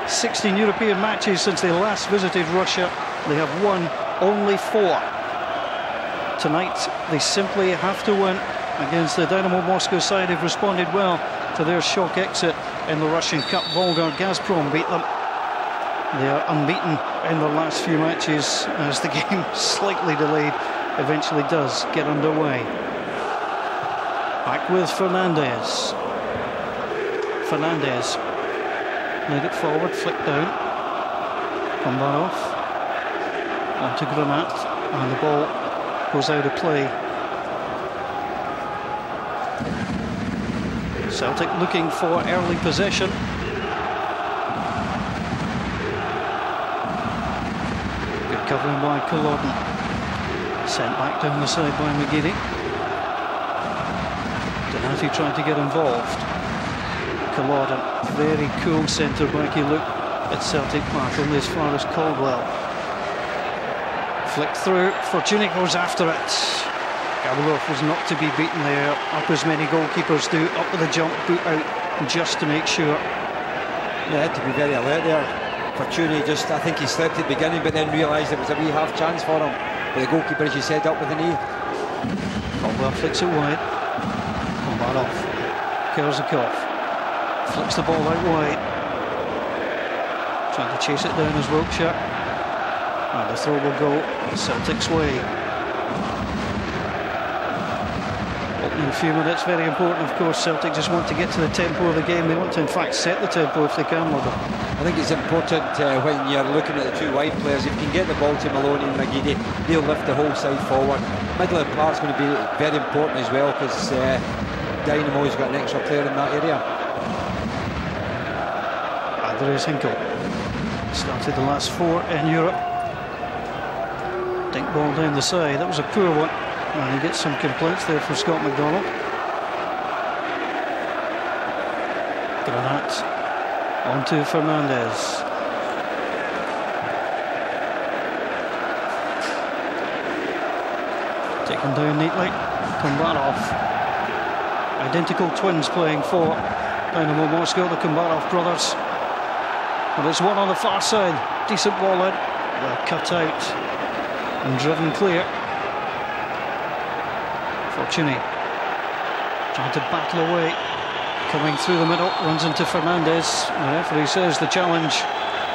16 European matches since they last visited Russia. They have won only 4. Tonight, they simply have to win against the Dinamo Moscow side who've responded well to their shock exit in the Russian Cup. Volga Gazprom beat them. They are unbeaten in their last few matches as the game, slightly delayed, eventually does get underway. Back with Fernandez. Fernandez laid it forward, flick down. Kombarov onto Granat, and the ball goes out of play. Celtic looking for early possession. Good covering by Culloden. Sent back down the side by McGeady. Donati trying to get involved. Culloden, very cool centre-back. You look at Celtic Park, only as far as Caldwell. Flick through, Fortuny goes after it. Gavrov was not to be beaten there, up as many goalkeepers do, up with a jump, boot out, just to make sure. They had to be very alert there. Fortuny just, I think he slipped at the beginning, but then realised it was a wee half chance for him. But the goalkeeper, as you said, up with the knee. Caldwell flicks it wide. Kombarov, Kerzakov flicks the ball out wide. Trying to chase it down as Wiltshire. And the throw will go Celtic's way. Opening few minutes, very important of course. Celtic just want to get to the tempo of the game. They want to in fact set the tempo if they can with them. I think it's important when you're looking at the two wide players, if you can get the ball to Maloney and McGeady, they'll lift the whole side forward. Middle of the park's going to be very important as well, because Dynamo's got an extra player in that area. Andreas Hinkel started the last 4 in Europe. Dink ball down the side, that was a poor one. And he gets some complaints there from Scott McDonald. Granat onto Fernandez. Taken down neatly. Kombarov. Identical twins playing for Dinamo Moscow, the Kombarov brothers. But it's one on the far side. Decent ball in. Well cut out and driven clear. Fortuny trying to battle away, coming through the middle, runs into Fernandez. The referee says the challenge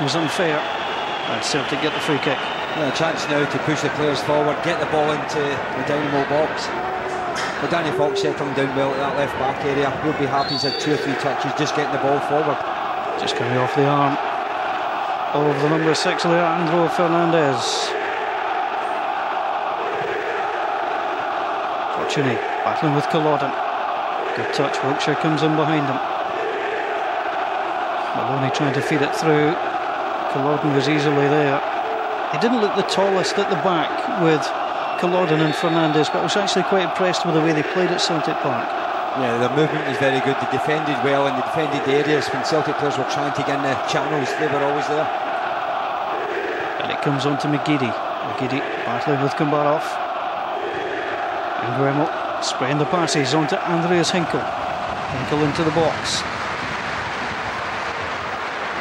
was unfair, and Celtic get the free kick. Yeah, a chance now to push the players forward, get the ball into the Dynamo box. But Danny Fox settling down well at that left back area. We'll be happy he's had 2 or 3 touches, just getting the ball forward. Just coming off the arm of the number 6 there, Andro Fernandez. Fortuny battling with Culloden. Good touch, Wiltshire comes in behind him. Maloney trying to feed it through. Culloden was easily there. He didn't look the tallest at the back with Culloden and Fernandez, but I was actually quite impressed with the way they played at Celtic Park. Yeah, their movement was very good. They defended well and they defended the areas when Celtic players were trying to get in the channels. They were always there. And it comes on to McGeady. McGeady battling with Kombarov. And Gremel spraying the passes onto Andreas Hinkel. Hinkel into the box.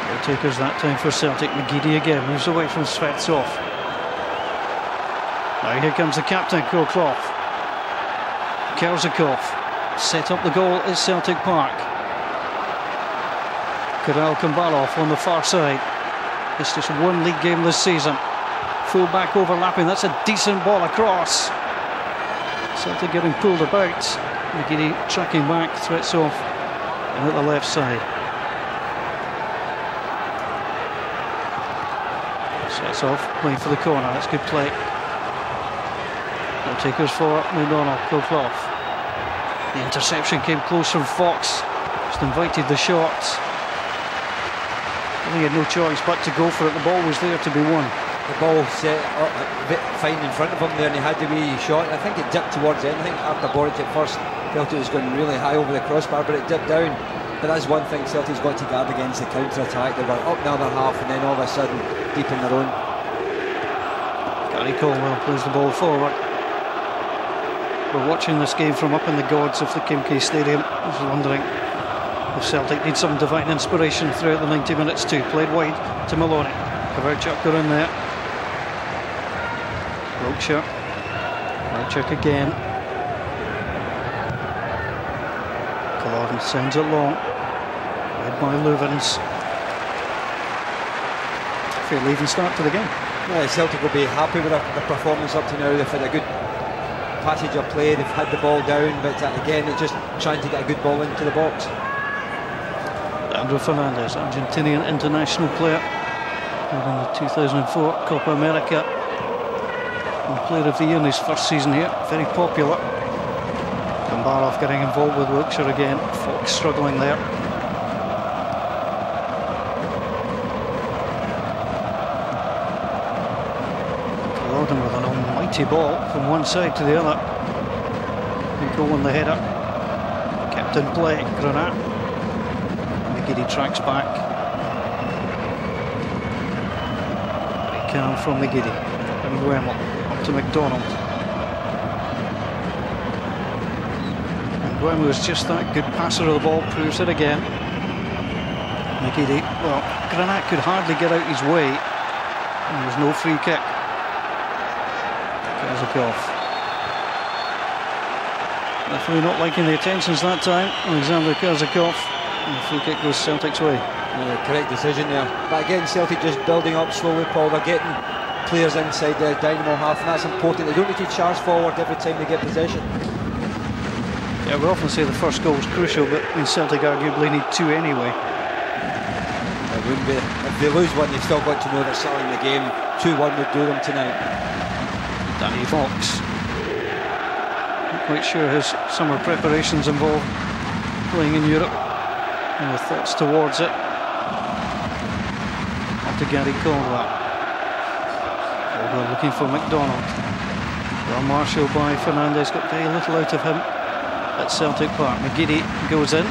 Goal takers that time for Celtic. McGeady again moves away from Svetsov. Now here comes the captain, Koklov. Kerzakov set up the goal at Celtic Park. Kirill Kombarov on the far side. It's just one league game this season. Full back overlapping, that's a decent ball across. Celtic getting pulled about. McGeady tracking back, threats off, and at the left side. Sets off, playing for the corner, that's good play. Goal takers for McDonald, Koklov. The interception came close from Fox, just invited the shot. He had no choice but to go for it, the ball was there to be won. The ball set up a bit fine in front of him there and he had the wee shot. I think it dipped towards the end. I think after Boric at first felt it was going really high over the crossbar, but it dipped down. But that's one thing Celtic's got to guard against, the counter-attack. They were up the other half and then all of a sudden deep in their own. Gary Colwell plays the ball forward. We're watching this game from up in the gods of the Kimkey Stadium. I was wondering If Celtic need some divine inspiration throughout the 90 minutes too. Played wide to Maloney. Kowalczyk got in there. Wilkshire. Kowalczyk again. Culloden sends it long. Led by Louvens. Fairly even start to the game. Yeah, Celtic will be happy with their performance up to now. They've had a good passage of play, they've had the ball down, but again, it's just trying to get a good ball into the box. Leandro Fernandez, Argentinian international player, in the 2004 Copa America, and player of the year in his first season here, very popular. Gambarov getting involved with Wilkshire again, Fox struggling there. Culloden with an almighty ball from one side to the other. Nico won the header, kept in play, Granat. McGiddy tracks back. Very calm from McGiddy. And Wemmel up to McDonald. And Wemmel is just that good passer of the ball, proves it again. McGiddy, well, Granat could hardly get out his way. And there was no free kick. Kazakov. Referee not liking the attentions that time. Alexander Kazakov. And the free kick goes Celtic's way. Yeah, correct decision there. But again, Celtic just building up slowly, Paul. They're getting players inside the Dinamo half, and that's important. They don't need to charge forward every time they get possession. Yeah, we often say the first goal was crucial, but Celtic arguably need two anyway. It wouldn't be. If they lose one, they've still got to know they're selling the game. 2-1 would do them tonight. Danny Fox. Not quite sure his summer preparations involve playing in Europe. And the thoughts towards it. Up to Gary Caldwell. Caldwell looking for McDonald. Well marshalled by Fernandez, got very little out of him at Celtic Park. McGiddy goes in.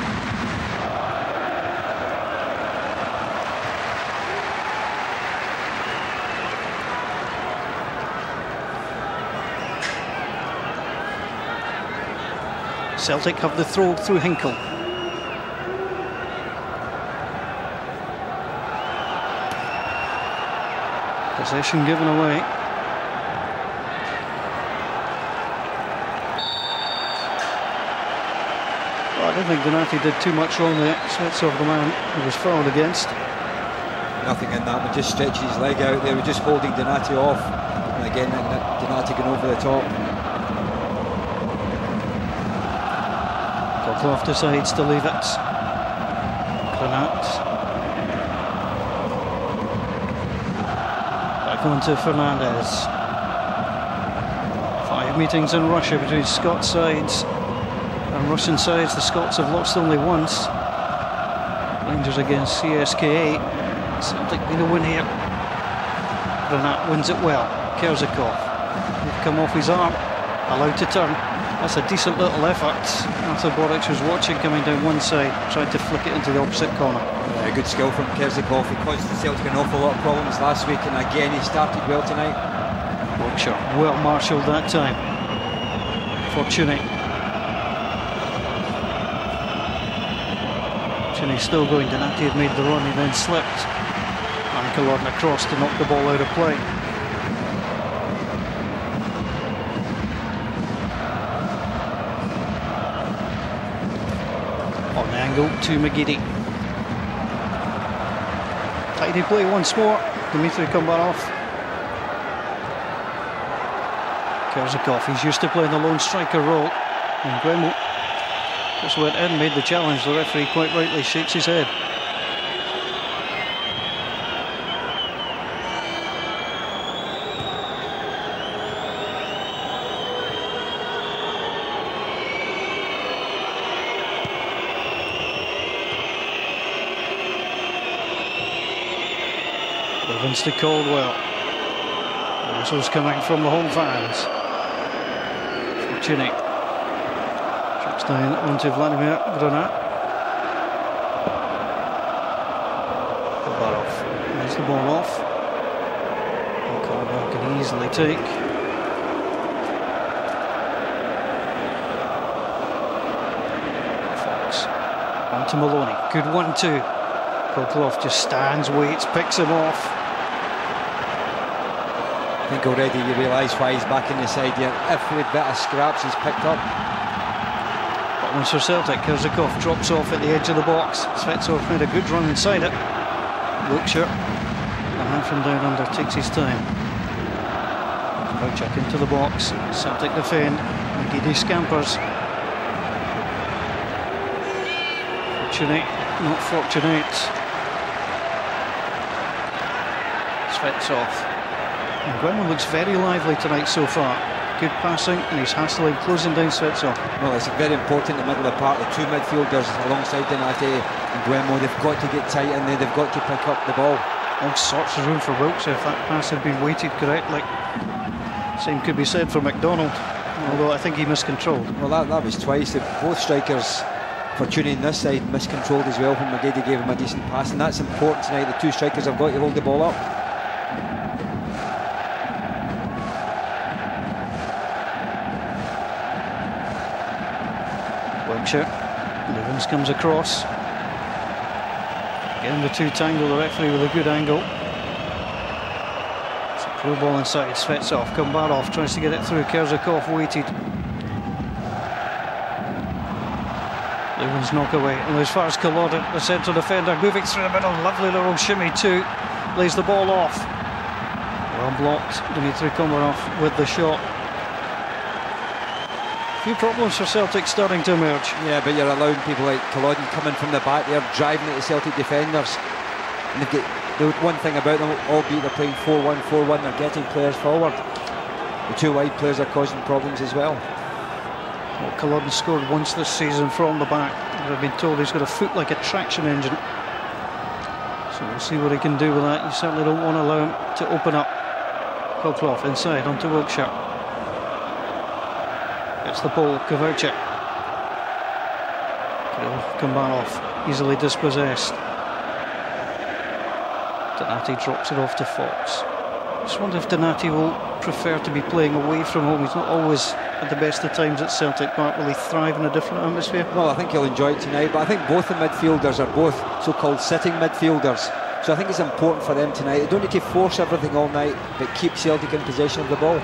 Celtic have the throw through Hinkle. Possession given away. Well, I don't think Donati did too much wrong there. Sets off the man who was fouled against. Nothing in that, but just stretching his leg out there. We're just holding Donati off. And again, Donati going over the top. Coughlin decides to leave it. Granat. On to Fernandez. 5 meetings in Russia between Scots sides and Russian sides. The Scots have lost only once. Rangers against CSKA. Celtic need a win here. Granat wins it well. Kerzakov. They've come off his arm. Allowed to turn. That's a decent little effort. Arthur Boric was watching coming down one side, tried to flick it into the opposite corner. Yeah, good skill from Kerzakov. He caused Celtic an awful lot of problems last week, and again he started well tonight. Wilkshire well marshalled that time. Fortuny. Fortuny still going. Donati had made the run, he then slipped. And Culloden across to knock the ball out of play. To McGiddy. Tidy play once more. Dmitry Kombarov. Kerzakov, he's used to playing the lone striker role. And Gremel just went in, made the challenge. The referee quite rightly shakes his head. Evans to Caldwell. The whistle's coming from the home fans. Fortuny. Drops down onto Vladimir Granat. Kobarov moves the ball off. And Caldwell can easily take. Fox to Maloney. Good 1-2. Kolkloff just stands, waits, picks him off. I think already you realise why he's back in the side here. Every bit of scraps he's picked up. Once for Celtic, Kerzakov drops off at the edge of the box. Svetsov made a good run inside it. Wilkshire, the hand from down under, takes his time. Check into the box. Celtic defend. McGeady scampers. Fortunate, not fortunate. Svetsov. And Gremlin looks very lively tonight so far. Good passing, and he's hassling, closing down Svetsov. Well, it's very important in the middle of the park. The two midfielders alongside Donati and Guillermo, they've got to get tight in there, they've got to pick up the ball. All sorts of room for Wilkshire if that pass had been weighted correctly. Same could be said for McDonald, although I think he miscontrolled. Well, that was twice. Both strikers for tuning this side miscontrolled as well when McGeady gave him a decent pass, and that's important tonight. The two strikers have got to hold the ball up. Wilkshire, Levens comes across. Again the two tangle, the referee with a good angle. It's a through ball inside, Svetsov, Kombarov tries to get it through, Kerzakov waited. Levens knock away, and as far as Kolodin, the centre defender, moving through the middle, lovely little shimmy too, lays the ball off. Well blocked, Dmitry Komarov with the shot. A few problems for Celtic starting to emerge. Yeah, but you're allowing people like Culloden coming from the back there, driving at the Celtic defenders. And they've got the one thing about them, albeit they're playing 4-1, 4-1, they're getting players forward. The two wide players are causing problems as well. Well, Culloden scored once this season from the back. I've been told he's got a foot like a traction engine. So we'll see what he can do with that. You certainly don't want to allow him to open up. Kolkloff inside onto Wilkshire. Gets the ball, Kovacic. Kombarov easily dispossessed. Donati drops it off to Fox. Just wonder if Donati will prefer to be playing away from home. He's not always at the best of times at Celtic Park. Will he thrive in a different atmosphere? Well, I think he'll enjoy it tonight, but I think both the midfielders are both so-called sitting midfielders. So I think it's important for them tonight. They don't need to force everything all night, but keep Celtic in possession of the ball.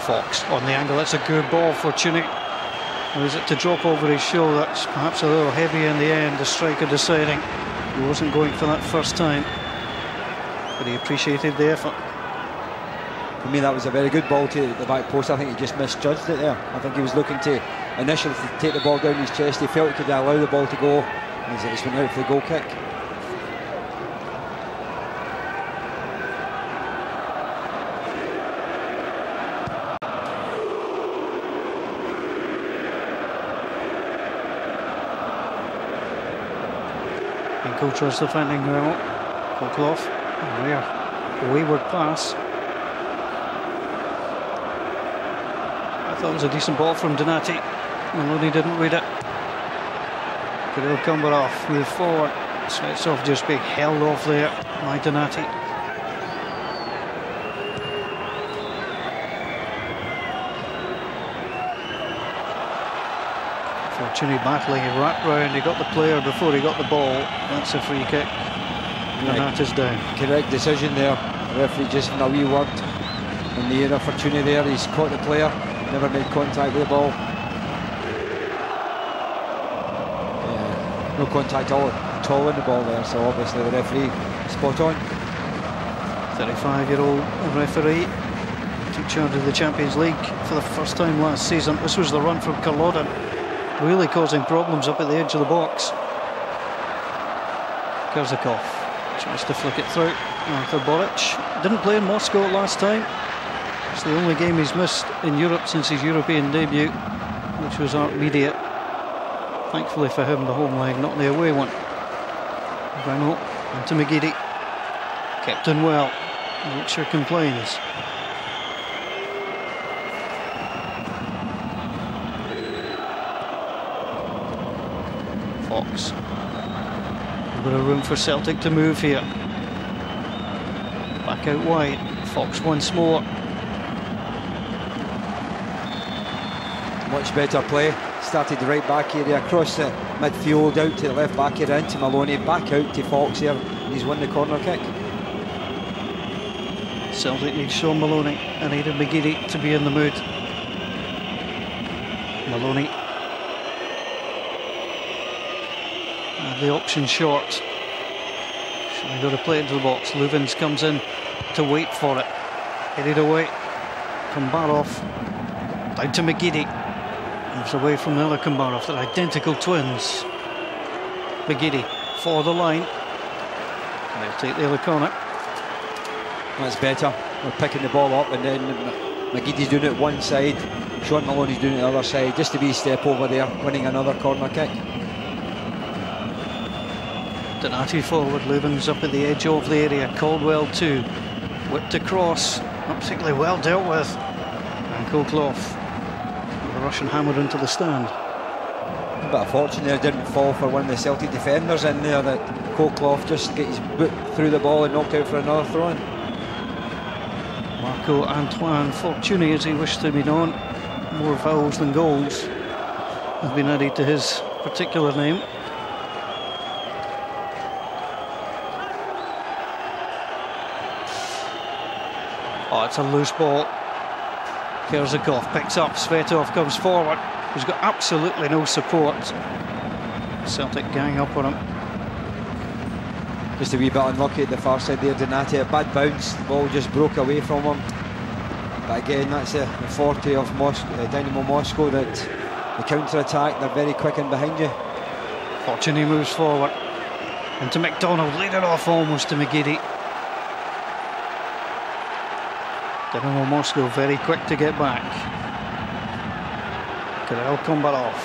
Fox on the angle, that's a good ball for Tunick. Or is it to drop over his shoulder? That's perhaps a little heavy in the end, the striker deciding he wasn't going for that first time. But he appreciated the effort. For me, that was a very good ball to the back post. I think he just misjudged it there. I think he was looking to initially take the ball down his chest. He felt he could allow the ball to go, and he just went out for the goal kick. Tries defending well. Kolkloff, rare wayward pass. I thought it was a decent ball from Donati. Maloney didn't read it. Kirill Kombarov move forward. Svetsov just being held off there by Donati. Fortuny battling, he wrapped round, he got the player before he got the ball. That's a free kick. And that is down. Correct decision there. The referee just in a wee word in the air of Fortuny there. He's caught the player, never made contact with the ball. Yeah, no contact at all in the ball there, so obviously the referee spot on. 35-year-old referee took charge of the Champions League for the first time last season. This was the run from Culloden, really causing problems up at the edge of the box. Kerzakov tries to flick it through. Arthur Boric didn't play in Moscow last time. It's the only game he's missed in Europe since his European debut, which was Art Media. Thankfully for him, the home leg, not the away one. Brano into McGeady. Kept in well. Wilkshire complains. Fox. A bit of room for Celtic to move here. Back out wide. Fox once more. Much better play. started the right back area, across the midfield, out to the left back area, into Maloney, back out to Fox here, and he's won the corner kick. Celtic need Sean Maloney and Aidan McGeady to be in the mood. Maloney. And the option short. Should got to play into the box. Luvins comes in to wait for it. Headed away from Barov. Down to McGeady. Moves away from the other Kombarov. They're identical twins. McGeady for the line. They'll take the other corner. That's better. We're picking the ball up, and then McGeady's doing it one side, Sean Maloney's doing it the other side, just to be a step over there, winning another corner kick. Donati forward, Lubin's up at the edge of the area. Caldwell too, whipped across, not particularly well dealt with, and Kolklov, the Russian hammer into the stand. A bit of fortune there, didn't fall for one of the Celtic defenders in there, that Kolklov just get his boot through the ball and knocked out for another throw-in. Marco Antoine Fortuny, as he wished to be known, more fouls than goals have been added to his particular name. Oh, it's a loose ball. Kerzakov picks up, Svetov comes forward. He's got absolutely no support. Celtic gang up on him. Just a wee bit unlucky at the far side there, Donati. A bad bounce, the ball just broke away from him. But again, that's the forte of Dinamo Moscow, that the counter-attack, they're very quick in behind you. Fortuny moves forward. Into McDonald, laid it off almost to McGeady. Dinamo Moscow very quick to get back. Kirill Kombarov.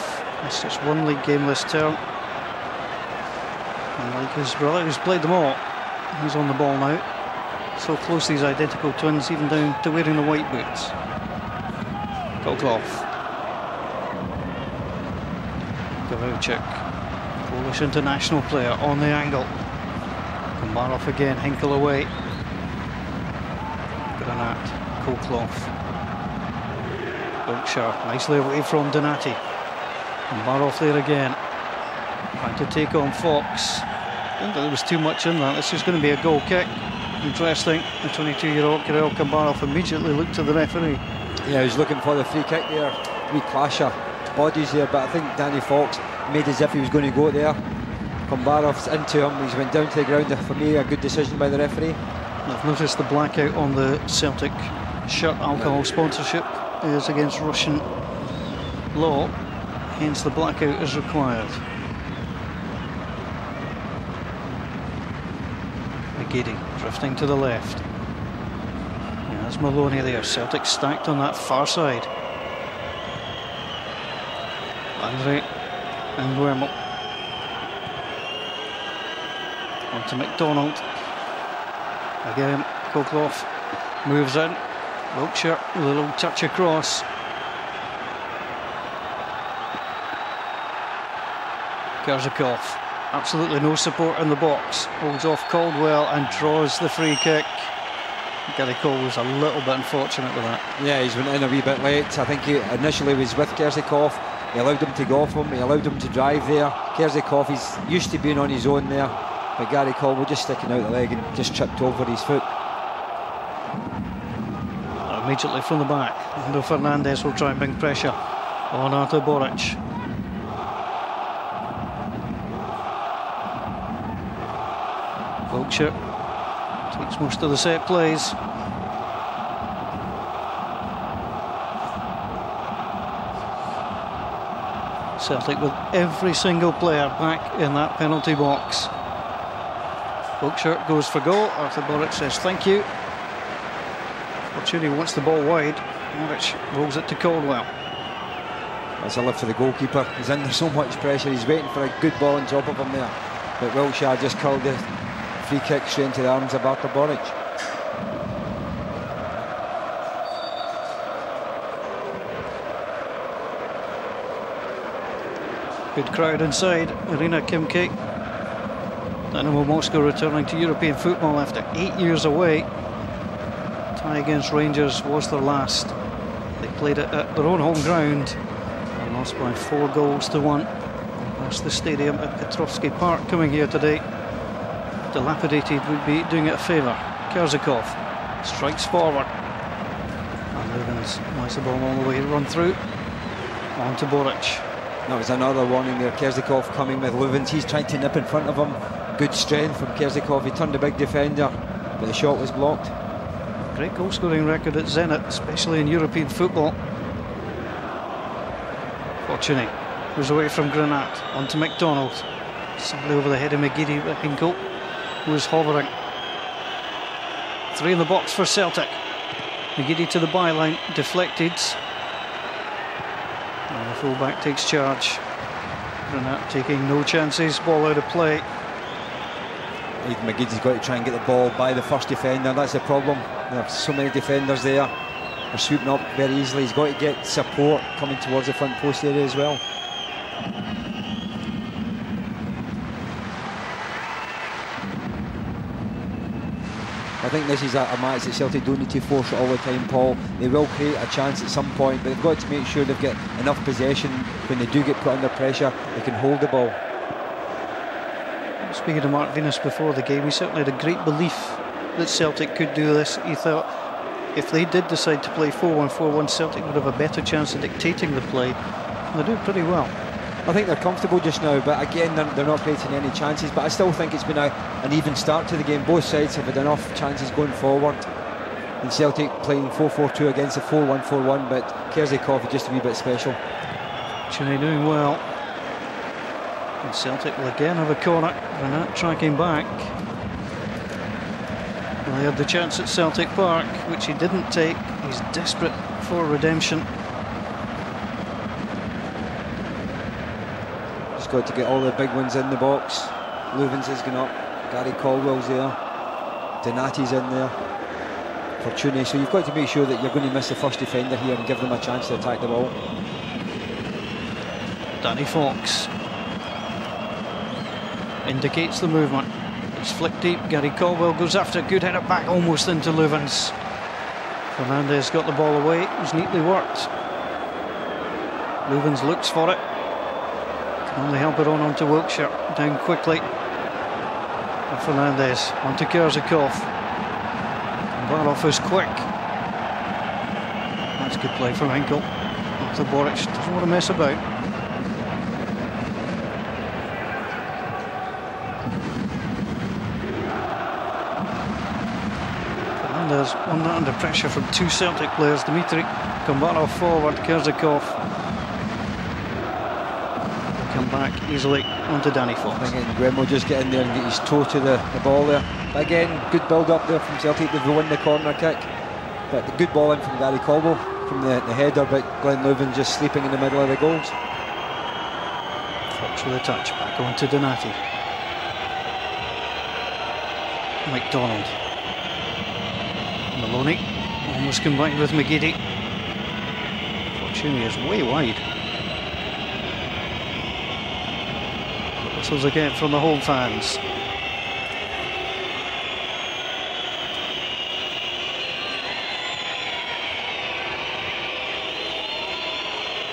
It's just one league game this term. And like his brother, who's played them all, he's on the ball now. So close, these identical twins, even down to wearing the white boots. Kolklov. Gavouchik, Polish international player, on the angle. Kombarov again, Hinkle away. Granat, Kolklov. Wiltshire, nicely away from Donati. Kombarov there again. Trying to take on Fox. I didn't think there was too much in that. This is going to be a goal kick. Interesting. The 22-year-old Kirill Kombarov immediately looked to the referee. Yeah, he was looking for the free kick there. Wee clash of bodies there, but I think Danny Fox made as if he was going to go there. Kombarov's into him. He's went down to the ground. For me, a good decision by the referee. I've noticed the blackout on the Celtic shirt. Alcohol sponsorship is against Russian law, hence the blackout is required. McGeady drifting to the left. Yeah, that's Maloney there. Celtic stacked on that far side. Andre and Wermel. On to McDonald. Again, Kolklov moves in. Wiltshire, a little touch across. Kerzakov, absolutely no support in the box. Holds off Caldwell and draws the free kick. Gary Cole was a little bit unfortunate with that. Yeah, he's went in a wee bit late. I think he initially was with Kerzakov. He allowed him to go off him. He allowed him to drive there. Kerzakov, he's used to being on his own there. But Gary Caldwell just sticking out the leg and just tripped over his foot. Immediately from the back, Lando Fernandez will try and bring pressure on Artur Boric. Wiltshire takes most of the set plays. Celtic with every single player back in that penalty box. Wiltshire goes for goal. Artur Boric says thank you. Fortuny wants the ball wide. Boric rolls it to Caldwell. That's a lift for the goalkeeper. He's under so much pressure. He's waiting for a good ball on top of him there. But Wiltshire just curled the free kick straight into the arms of Artur Boric. Good crowd inside Arena Khimki. Dinamo Moscow returning to European football after 8 years away. Tie against Rangers was their last. They played it at their own home ground and lost by 4 goals to 1. That's the stadium at Petrovsky Park coming here today. Dilapidated would be doing it a favour. Kerzikov strikes forward. And Lubins lets the ball all the way run through. On to Boric. That was another warning there. Kerzikov coming with Lubins. He's trying to nip in front of him. Good strength from Kerzikov. He turned a big defender, but the shot was blocked. Great goal scoring record at Zenit, especially in European football. Fortuny goes away from Granat. On to McDonald. Sadly over the head of McGeady, but Hinkle was hovering. 3 in the box for Celtic. McGeady to the byline, deflected. And the fullback takes charge. Granat taking no chances, ball out of play. McGeady's got to try and get the ball by the first defender. That's the problem. There are so many defenders there. They're sweeping up very easily. He's got to get support coming towards the front post area as well. I think this is a match that Celtic don't need to force it all the time, Paul. They will create a chance at some point, but they've got to make sure they've got enough possession. When they do get put under pressure, they can hold the ball. Speaking to Mark Venus before the game, he certainly had a great belief that Celtic could do this. He thought if they did decide to play 4-1-4-1, Celtic would have a better chance of dictating the play. And they do pretty well. I think they're comfortable just now, but again, they're not creating any chances. But I still think it's been an even start to the game. Both sides have had enough chances going forward. And Celtic playing 4-4-2 against a 4-1-4-1, but Kerzikov is just a wee bit special. Chile doing well. And Celtic will again have a corner. Granat tracking back. Well, he had the chance at Celtic Park, which he didn't take. He's desperate for redemption. He's got to get all the big ones in the box. Lubins is going up. Gary Caldwell's there. Donati's in there. Fortuny. So you've got to make sure that you're going to miss the first defender here and give them a chance to attack the ball. Danny Fox indicates the movement. It's flicked deep. Gary Caldwell goes after it. Good header back almost into Lubins. Fernandez got the ball away. It was neatly worked. Lubins looks for it. Can only help it onto Wiltshire. Down quickly. And Fernandez onto Kerzikov. Barov is quick. That's good play from Hinkle. Off the Boric. Doesn't want to mess about. Fernandez won that under pressure from 2 Celtic players. Dimitri Kombarov forward. Kerzikov come back easily onto Danny Fox. Again, Graham will just get in there and get his toe to the ball there. But again, good build up there from Celtic. They've won the corner kick. But the good ball in from Gary Caldwell from the header, but Glenn Lubin just sleeping in the middle of the goals. Fox with a touch, back on to Donati. McDonald. Maloney almost combined with McGeady. Fortuny is way wide. Whistles again from the home fans.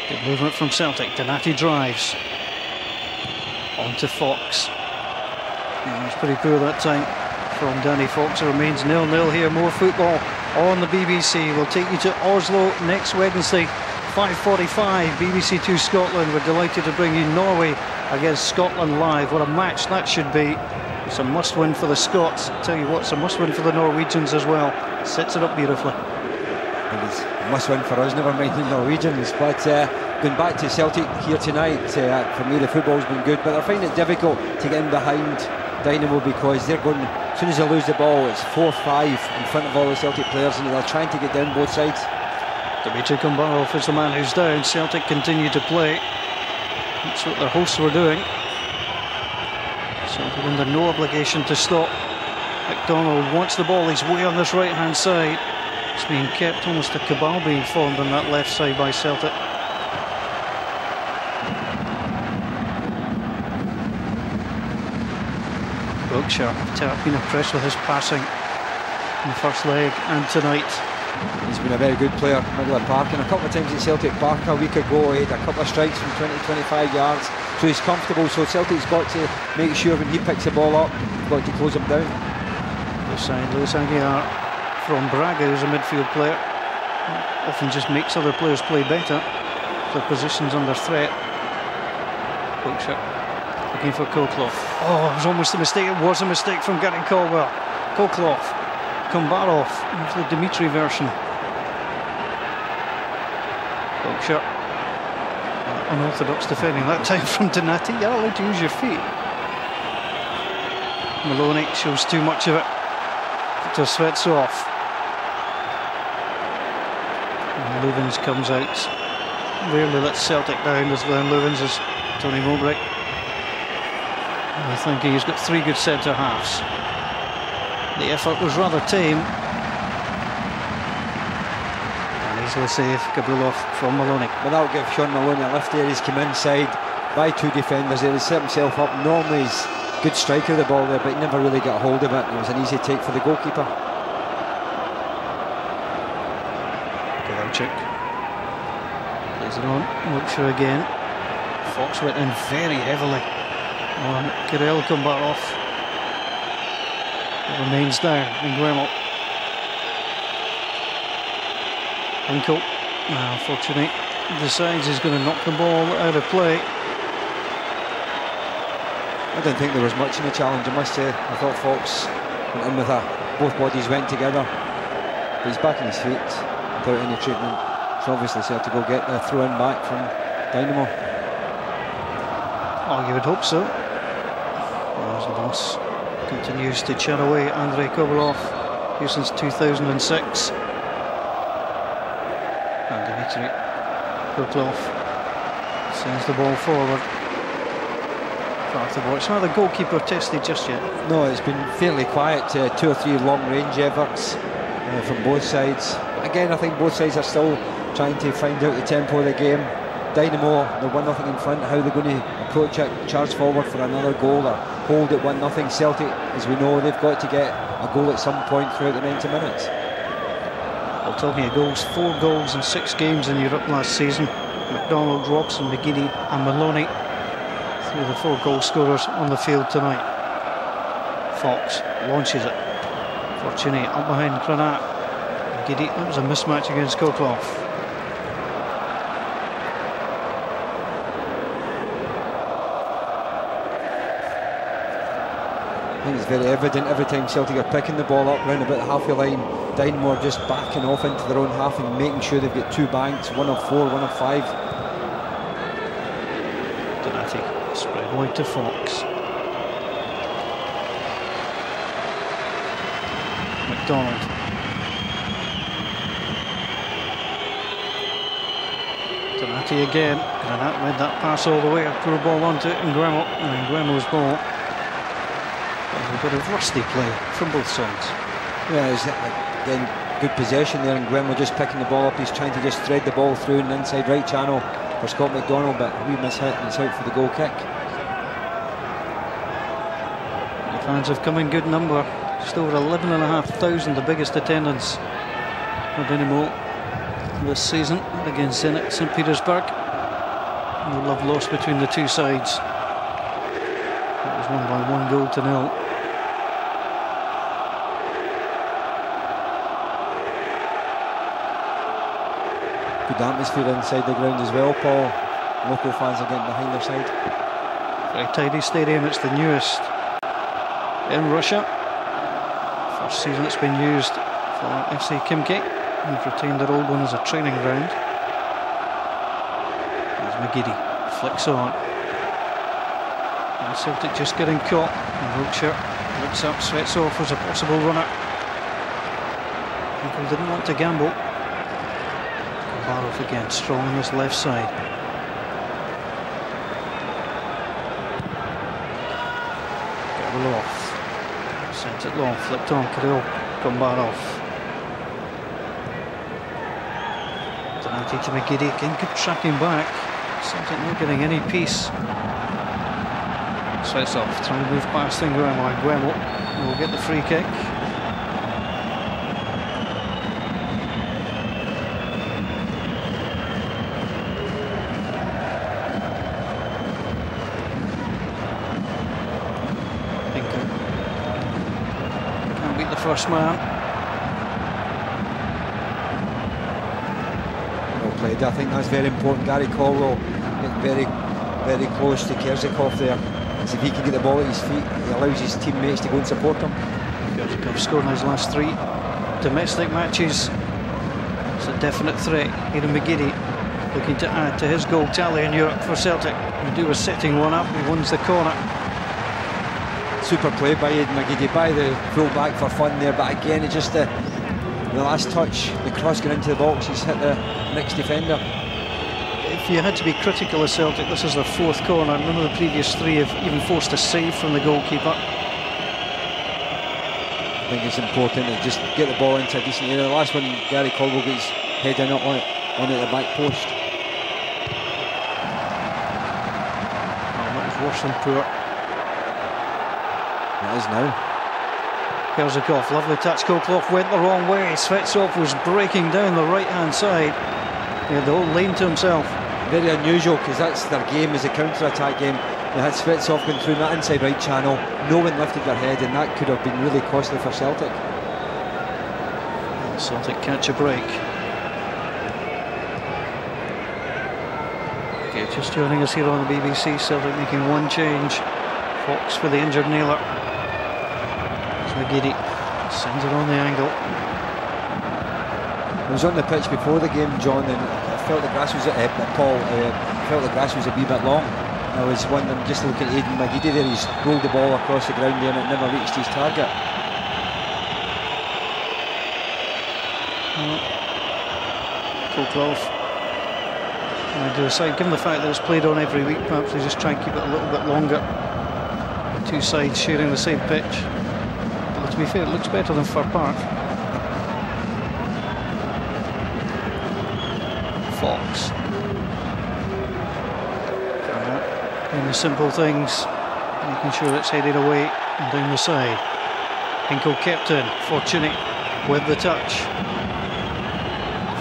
Good movement from Celtic. Donati drives. On to Fox. It was pretty poor that time from Danny Fox. It remains 0-0 here. More football on the BBC. We'll take you to Oslo next Wednesday, 5:45. BBC 2 Scotland. We're delighted to bring you Norway against Scotland live. What a match that should be. It's a must-win for the Scots. I'll tell you what, it's a must-win for the Norwegians as well. Sets it up beautifully. It's a must-win for us, never mind the Norwegians. But going back to Celtic here tonight, for me the football's been good, but they're finding it difficult to get in behind Dinamo because they're going, as soon as they lose the ball, it's 4-5 in front of all the Celtic players, and they're trying to get down both sides. Dimitri Kombarov is the man who's down. Celtic continue to play. That's what their hosts were doing. Celtic under no obligation to stop. McDonald wants the ball. He's way on this right-hand side. It's being kept, almost a cabal being formed on that left side by Celtic. Wiltshire have been impressed with his passing in the first leg and tonight. He's been a very good player in Middle Park, and a couple of times at Celtic Park a week ago he had a couple of strikes from 20-25 yards, so he's comfortable. So Celtic's got to make sure when he picks the ball up, they've got to close him down. The side, Luis Aguiar from Braga, who's a midfield player, often just makes other players play better. The position's under threat. Wiltshire looking for Kolkloff. Oh, it was almost a mistake. It was a mistake from Gary Caldwell. Kolkloff, Kombarov, the Dimitri version. Wiltshire, unorthodox defending that time from Donati. You're allowed to use your feet. Maloney shows too much of it to Svetsov. And Luvens comes out. Rarely lets Celtic down as Glenn Luvens as Tony Mowbray. I think he's got three good centre halves. The effort was rather tame. And easily saved Gabrilov from Maloney. But that'll give Sean Maloney a lift there. He's come inside by two defenders there. He set himself up. Normally he's a good striker of the ball there, but he never really got a hold of it. It was an easy take for the goalkeeper. Kowalczyk plays it on. Wiltshire again. Fox went in very heavily on Kirill Kombarov. It remains there in Gremel. Hinkle, unfortunately, decides he's going to knock the ball out of play. I didn't think there was much in the challenge, I must say. I thought Fox went in with both bodies went together. But he's back on his feet without any treatment. So obviously Celtic will get the throw in back from Dinamo. Oh, you would hope so. As Lance continues to chat away Andrei Kovalov here since 2006. And Dmitry Kolkloff sends the ball forward. It's not the goalkeeper tested just yet. No, it's been fairly quiet. 2 or 3 long range efforts from both sides. Again, I think both sides are still trying to find out the tempo of the game. Dinamo, they're 1-0 in front. How they're going to approach it, charge forward for another goal or hold it 1-0. Celtic, as we know, they've got to get a goal at some point throughout the 90 minutes. Well, talking of goals, 4 goals in 6 games in Europe last season. McDonald, Robson, McGeady and Maloney, 3 of the 4 goal scorers on the field tonight. Fox launches it. Fortuny up behind Granat. McGeady, that was a mismatch against Kolkloff. I think it's very evident every time Celtic are picking the ball up round about the halfway line, Dinamo are just backing off into their own half and making sure they've got 2 banks, 1 of 4, 1 of 5. Donati spread wide to Fox. McDonald. Donati again. Granat made that pass all the way. A poor ball onto it in Gremel, and Gremel's ball. A bit of rusty play from both sides. Yeah, again, good possession there, and Gremel just picking the ball up. He's trying to just thread the ball through in the inside right channel for Scott McDonald, but a wee miss-hit and it's out for the goal kick. The fans have come in good number, just over 11,500, the biggest attendance for Dinamo this season against Zenit St. Petersburg. No love lost between the two sides. It was won by 1-0. Good atmosphere inside the ground as well, Paul. Local fans are getting behind their side. Very tidy stadium, it's the newest in Russia. First season it's been used for FC Khimki. They've retained their old one as a training ground. There's McGeady, flicks on. And Celtic just getting caught. And Wiltshire looks up, Svetsov was a possible runner. People didn't want to gamble. Kombarov again, strong on this left side. Gabrilov sends it long, flipped on Kirill Kombarov. Donati to McGeady, again good tracking back. Celtic not getting any peace. Svetsov trying to move past Gremel, and Gremel will get the free kick. beat the first man. Well played. I think that's very important. Gary Caldwell getting very, very close to Kerzikov there. As if he can get the ball at his feet, he allows his teammates to go and support him. Kerzikov scored in his last 3 domestic matches. It's a definite threat. Aidan McGeady looking to add to his goal tally in Europe for Celtic. He was setting one up, he wins the corner. Super play by Aidan McGeady, by the full back for fun there, but again, it just the last touch, the cross going into the box, he's hit the next defender. If you had to be critical of Celtic, this is their 4th corner. None of the previous 3 have even forced a save from the goalkeeper. I think it's important to just get the ball into a decent area. The last one, Gary Caldwell gets head in on it at the back post. Oh, that was worse than poor. It is now. Kerzikov, lovely touch. Kolklov went the wrong way. Svetsov was breaking down the right-hand side. He had the whole lane to himself. Very unusual, because that's their game, is a counter-attack game. They had Svetsov going through that inside right channel. No one lifted their head, and that could have been really costly for Celtic. Celtic catch a break. Okay, just joining us here on the BBC. Celtic making 1 change. Fox for the injured Naylor. McGeady sends it on the angle. I was on the pitch before the game, John, and I felt the grass was Paul. Felt the grass was a wee bit long. I was wondering, just looking at Aidan McGeady there, he's rolled the ball across the ground there and it never reached his target. Kolklov. And do a side, given the fact that it's played on every week, perhaps they just try and keep it a little bit longer. 2 sides sharing the same pitch. But to be fair, it looks better than Fir Park. Fox. Doing the simple things, making sure it's headed away and down the side. Hinkle kept in. Fortuny with the touch.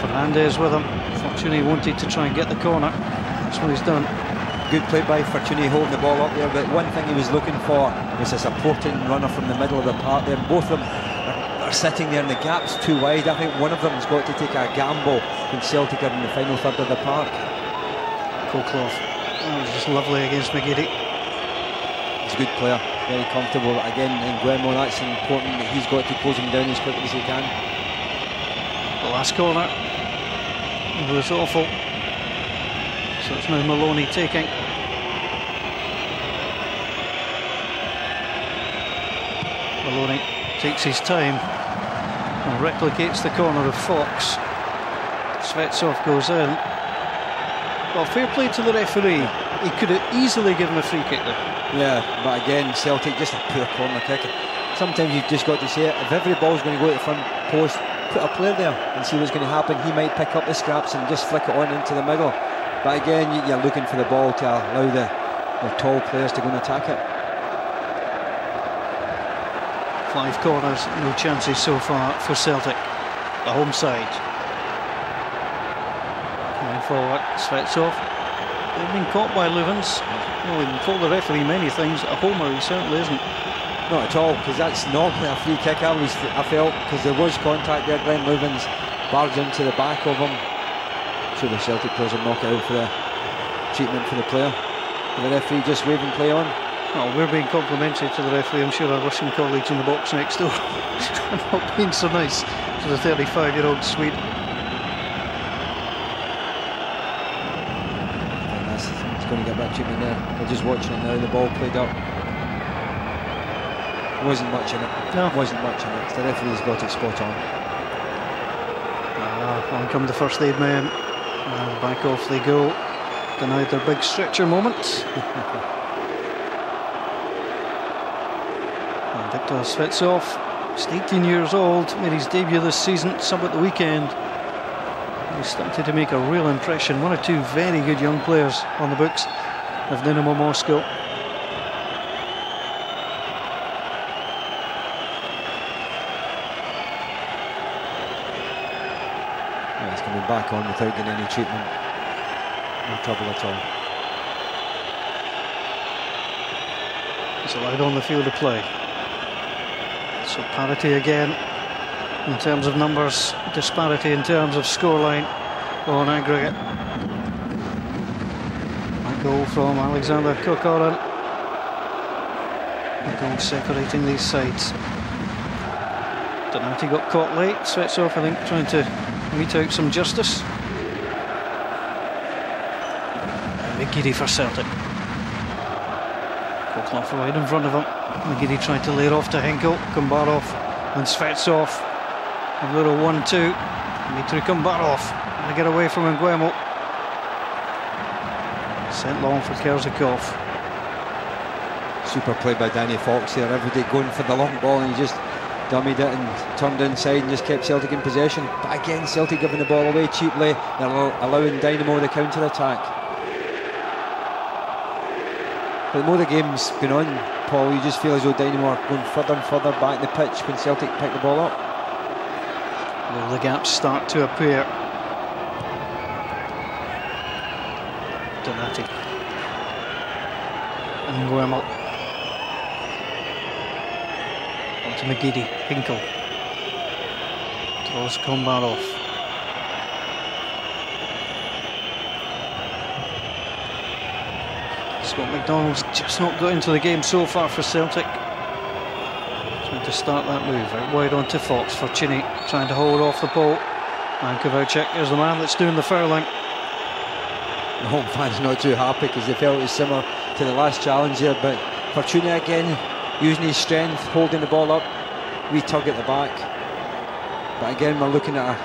Fernandez with him. Fortuny wanted to try and get the corner. That's what he's done. Good play by Fortuny holding the ball up there, but one thing he was looking for was a supporting runner from the middle of the park there. Both of them are sitting there and the gap's too wide. I think one of them's got to take a gamble when Celtic are in the final third of the park. Kolklov. That was just lovely against McGeady. He's a good player, very comfortable. Again, in Guillermo, that's important that he's got to close him down as quickly as he can. The last corner. It was awful. So it's now Maloney taking. Maloney takes his time and replicates the corner of Fox. Svetsov goes in. Well, fair play to the referee. He could have easily given a free kick there. Yeah, but again, Celtic, just a poor corner kick. Sometimes you've just got to say it. If every ball's going to go to the front post, put a player there and see what's going to happen. He might pick up the scraps and just flick it on into the middle. But again, you're looking for the ball to allow the tall players to go and attack it. 5 corners, no chances so far for Celtic. The home side. Coming forward, Svetsov. They've been caught by Luvens. Well, we can call the referee many things. A homer, he certainly isn't. Not at all, because that's normally a free kick. I felt, because there was contact there. Glenn Luvens barged into the back of him. I'm sure the Celtic players will knock it out for the treatment for the player. And the referee just waving play on. Well, we're being complimentary to the referee. I'm sure our Russian colleagues in the box next door are not being so nice to the 35-year-old Swede. He's going to get that treatment there. We're just watching it now. The ball played up. Wasn't much in it. No. Wasn't much in it. The referee's got it spot on. On come the first aid men. And back off they go. Denied their big stretcher moment. And Viktor Svetsov, just 18 years old, made his debut this season, sub at the weekend. He started to make a real impression. 1 or 2 very good young players on the books of Dinamo Moscow. He's coming back on without getting any treatment. No trouble at all. He's allowed on the field of play. So parity again in terms of numbers, disparity in terms of scoreline on aggregate. A goal from Alexander Kokorin. A goal separating these sides. Donati got caught late. Svetsov, I think, trying to mete out some justice. McGeady for Celtic. Koklov right in front of him. McGeady tried to lay it off to Henkel. Kumbarov and Svetsov. A little 1-2. Dmitry Kumbarov to get away from Nguemo. Sent long for Kerzakov. Super play by Danny Fox here. Everybody going for the long ball, and he just dummied it and turned inside and just kept Celtic in possession. But again, Celtic giving the ball away cheaply. They're allowing Dinamo the counter-attack. But the more the game's been on, Paul, you just feel as though Dinamo are going further and further back the pitch when Celtic pick the ball up. Well, the gaps start to appear. Donati. And Nguemo. Onto McGeady. Hinkle. Draws Kombarov. Scott McDonald's just not got into the game so far for Celtic. Trying to start that move. Out wide onto Fox for Chinny. Trying to hold off the ball. And Kovalchuk is the man that's doing the fouling. The home fans not too happy because they felt it was similar to the last challenge there, but Fortuna again using his strength, holding the ball up, wee tug at the back. But again, we're looking at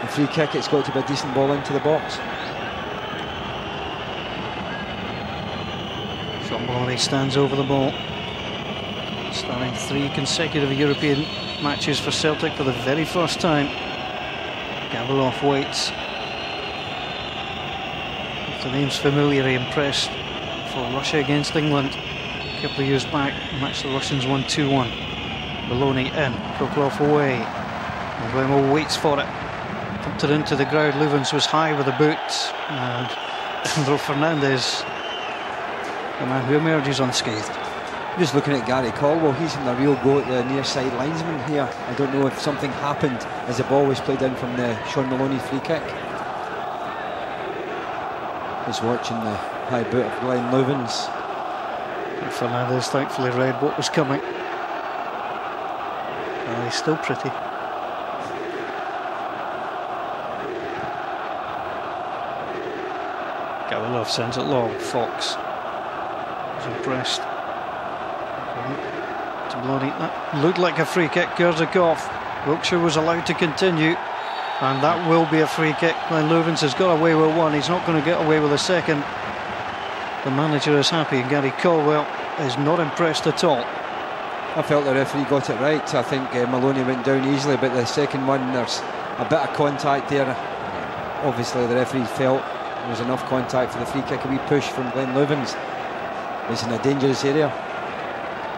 a free kick. It's got to be a decent ball into the box. Sean Maloney stands over the ball. Starting 3 consecutive European matches for Celtic for the very first time. Gavrilov waits. The name's familiar, impressed for Russia against England a couple of years back. Matched the Russians 1-2-1. Maloney in, Koklov away. Nguemo waits for it. Pumped it into the ground. Luvens was high with the boot. And Andro Fernandez, the man who emerges unscathed. Just looking at Gary Caldwell, he's in the real go at the near side linesman here. I don't know if something happened as the ball was played in from the Sean Maloney free kick. Just watching the high boot of Glenn Luvens. And Fernandez thankfully read what was coming. Well, he's still pretty. Gavrilov sends it long. Fox was impressed. To Maloney, that looked like a free kick. Kerzakov. Wiltshire was allowed to continue. And that will be a free kick. Glenn Luvens has got away with one. He's not going to get away with a second. The manager is happy. Gary Caldwell is not impressed at all. I felt the referee got it right. I think Maloney went down easily, but the second one, there's a bit of contact there. Obviously the referee felt there was enough contact for the free kick. A wee push from Glenn Luvens. He's in a dangerous area.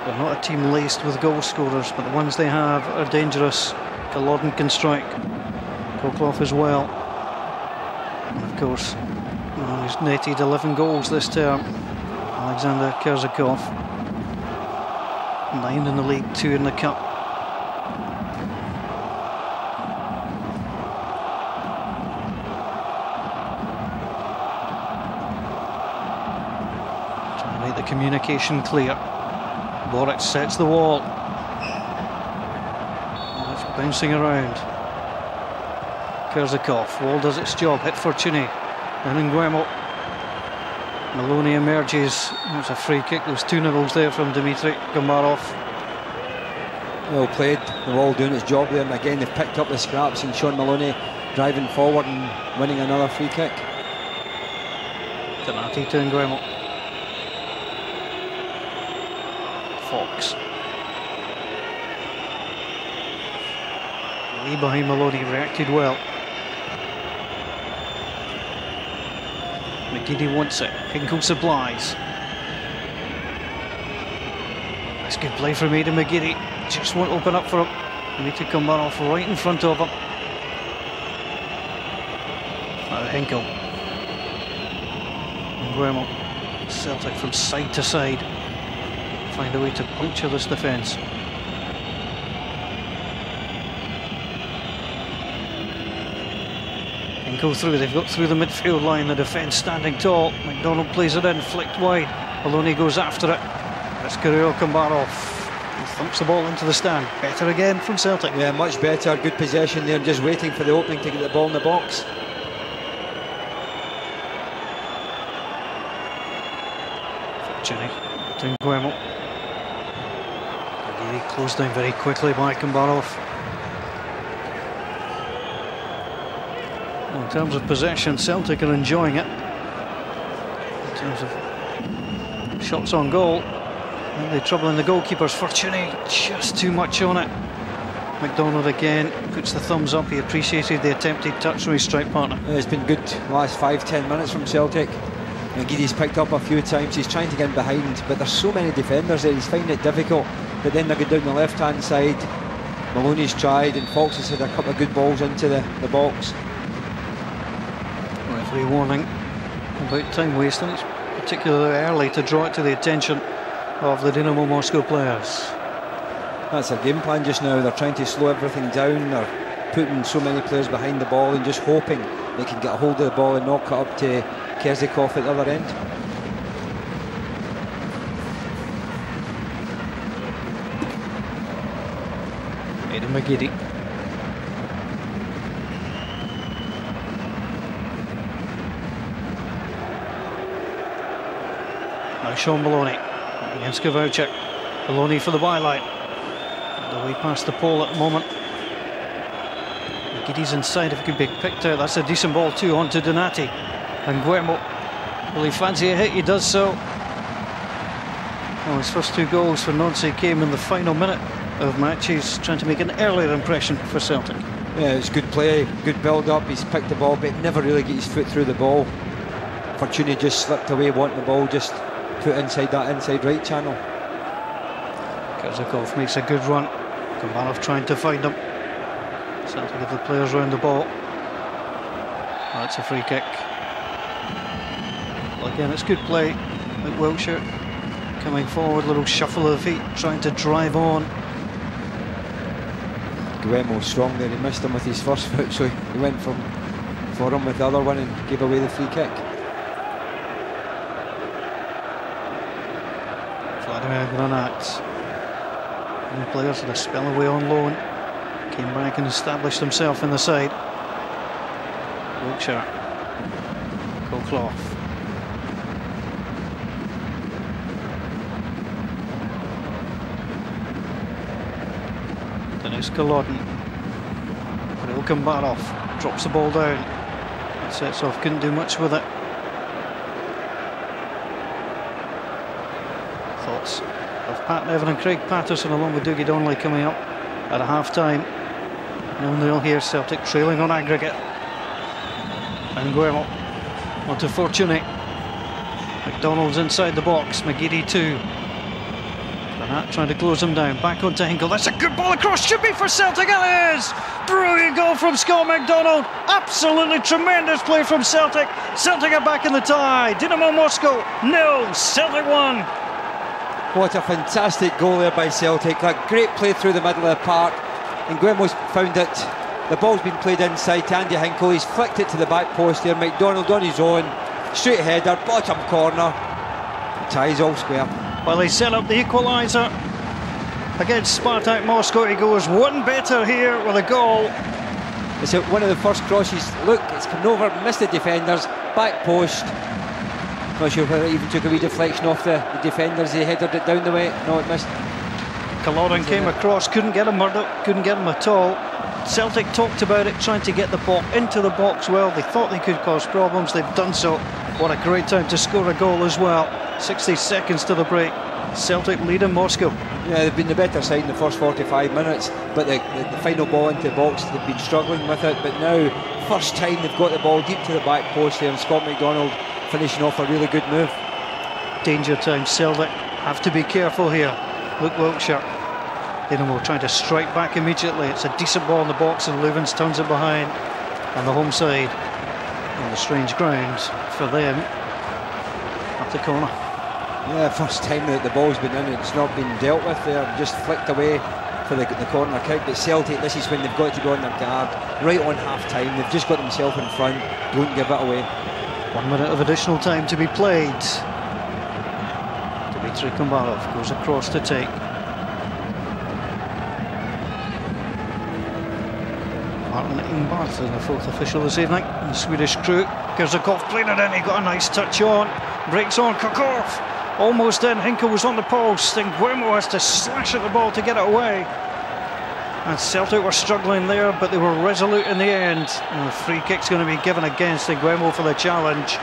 They're not a team laced with goal scorers, but the ones they have are dangerous. Culloden can strike. Koklov as well. And of course, he's netted 11 goals this term. Alexander Kerzakov. 9 in the league, 2 in the cup. Trying to make the communication clear. Boric sets the wall. And it's bouncing around. Kerzakov, wall does its job, hit for Chinny. And Nguemo. Maloney emerges. There's a free kick. There's 2 nibbles there from Dmitry Kombarov. Well played. They're all doing its job there, and again they've picked up the scraps, and Sean Maloney driving forward and winning another free kick. Donati to Nguemo. Fox. Way behind Maloney, reacted well. McGeady wants it. Hinkle supplies. That's good play from Aidan McGeady. Just won't open up for him. Need to come off right in front of him. Now Hinkle. Nguemo. Celtic from side to side. Find a way to puncture this defence. and go through. They've got through the midfield line, the defence standing tall. McDonald plays it in, flicked wide. Maloney goes after it. It's Guerrero Kambarov. He thumps the ball into the stand. Better again from Celtic. Yeah, much better. Good possession there, just waiting for the opening to get the ball in the box. Jenny to Guemo. He closed down very quickly by Kambarov. Well, in terms of possession, Celtic are enjoying it. In terms of shots on goal, they're troubling the goalkeepers. Fortuny just too much on it. McDonald again puts the thumbs up. He appreciated the attempted touch from his strike partner. Yeah, it's been good last 5-10 minutes from Celtic. Guidi's picked up a few times. He's trying to get in behind, but there's so many defenders there. He's finding it difficult. But then they go down the left-hand side. Maloney's tried, and Fox has had a couple of good balls into the box. Referee warning about time wasting. It's particularly early to draw it to the attention of the Dinamo Moscow players. That's their game plan just now. They're trying to slow everything down. They're putting so many players behind the ball and just hoping they can get a hold of the ball and knock it up to Kerzikov at the other end. Aidan McGeady. Now Sean Maloney against Kavauchik. Maloney for the byline. The way past the pole at the moment. McGeady's inside if it could be picked out. That's a decent ball too, on to Donati. And Guemo, will he fancy a hit? He does so. Well, his first two goals for Nancy came in the final minute of match. He's trying to make an earlier impression for Celtic. Yeah, it's good play, good build-up. He's picked the ball, but never really get his foot through the ball. Fortuny just slipped away, wanting the ball just put inside that inside right channel. Kerzikov makes a good run. Kambarov trying to find him. Celtic have the players around the ball. That's a free kick. Well, again, it's good play. Like Wiltshire coming forward, little shuffle of the feet, trying to drive on. Guemo strong there. He missed him with his first foot, so he went for him with the other one and gave away the free kick. Vladimir Granat. New players had a spell away on loan. Came back and established himself in the side. Wiltshire. Colclough. Dennis Culloden. Kirill Kambarov drops the ball down. Sets off, couldn't do much with it. Thoughts of Pat Nevin and Craig Patterson along with Dougie Donnelly coming up at a half-time. 0-0 here, Celtic trailing on aggregate. And Guemo onto Fortuny. McDonald's inside the box, McGeady too. Granat trying to close him down, back onto Hinkle. That's a good ball across, should be for Celtic, it is! Brilliant goal from Scott McDonald. Absolutely tremendous play from Celtic. Celtic are back in the tie. Dinamo Moscow 0, Celtic 1. What a fantastic goal there by Celtic. A great play through the middle of the park. And Guemo's found it. The ball's been played inside to Andy Hinkle. He's flicked it to the back post there. McDonald on his own. Straight header, bottom corner. The tie's all square. Well, he set up the equaliser against Spartak Moscow. He goes one better here with a goal. It's one of the first crosses. Look, it's coming over, missed the defenders. Back post. Not sure whether it even took a wee deflection off the defenders. He headed it down the way. No, it missed. Culloden came across, couldn't get him, Murdoch, couldn't get him at all. Celtic talked about it, trying to get the ball into the box well. They thought they could cause problems, they've done so. What a great time to score a goal as well. 60 seconds to the break. Celtic lead in Moscow. Yeah, they've been the better side in the first 45 minutes, but the final ball into the box, they've been struggling with it. But now, first time they've got the ball deep to the back post there, and Scott McDonald finishing off a really good move. Danger time, Celtic have to be careful here. Look, Wiltshire. Dinamo trying to strike back immediately. It's a decent ball in the box and Luvens turns it behind. And the home side on the strange grounds for them at the corner. Yeah, first time that the ball's been in, it's not been dealt with there, just flicked away for the corner kick. But Celtic, this is when they've got to be on their guard. Right on half-time, they've just got themselves in front. Don't give it away. 1 minute of additional time to be played. Dmitry Kombarov goes across to take. Martin Ingbarth is the fourth official this evening. The Swedish crew. Kerzakov played it in, he got a nice touch on. Breaks on, Kokov almost in. Hinkle was on the post. Nguemo has to slash at the ball to get it away. And Celtic were struggling there, but they were resolute in the end. And the free kick's going to be given against Nguemo for the challenge.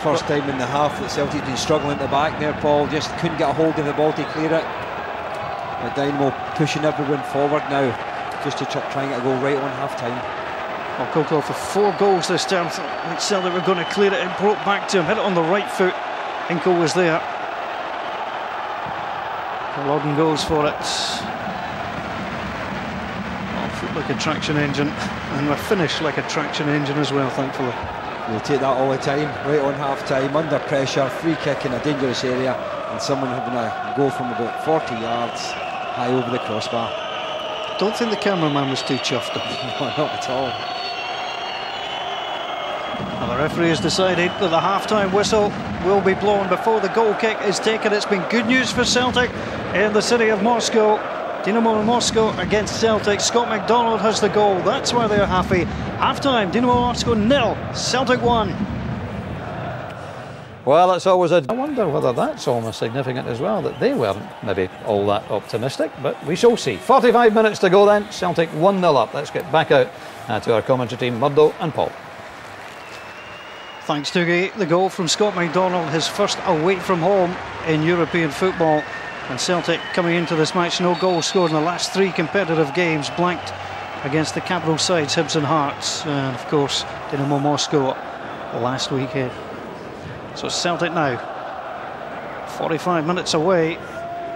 First time in the half that Celtic's been struggling at the back there, Paul. Just couldn't get a hold of the ball to clear it. But Dinamo pushing everyone forward now, just to try and get a goal right on half-time. Well, Kokov for 4 goals this time. I think Celtic were going to clear it. It broke back to him, hit it on the right foot. Hinkle was there. Lodden goes for it. Foot like a traction engine, and a finish like a traction engine as well, thankfully. We'll take that all the time, right on half-time, under pressure, free kick in a dangerous area, and someone having a goal from about 40 yards, high over the crossbar. Don't think the cameraman was too chuffed. No, not at all. Well, the referee has decided that the half-time whistle will be blown before the goal kick is taken. It's been good news for Celtic in the city of Moscow. Dinamo Moscow against Celtic. Scott McDonald has the goal. That's why they're happy. Half-time, Dinamo Moscow 0, Celtic 1. Well, it's always I wonder whether that's almost significant as well, that they weren't maybe all that optimistic, but we shall see. 45 minutes to go then, Celtic 1-0 up. Let's get back out to our commentary team, Murdo and Paul. Thanks, Dougie. The goal from Scott McDonald, his first away from home in European football. And Celtic coming into this match, no goals scored in the last 3 competitive games, blanked against the capital sides, Hibs and Hearts, and of course Dinamo Moscow last weekend. So Celtic now 45 minutes away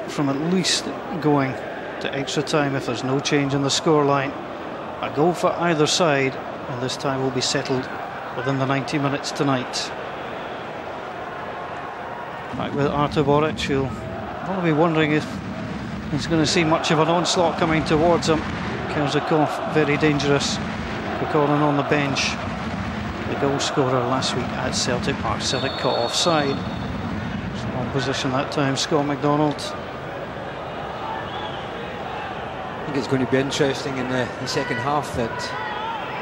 from at least going to extra time if there's no change in the scoreline. A goal for either side, and this time will be settled within the 90 minutes tonight. Back with Artur Boric, who'll probably be wondering if he's going to see much of an onslaught coming towards him. Kerzakov, very dangerous. Kokorin on the bench, the goal scorer last week at Celtic Park. Celtic caught offside. Wrong position that time, Scott McDonald. I think it's going to be interesting in the second half that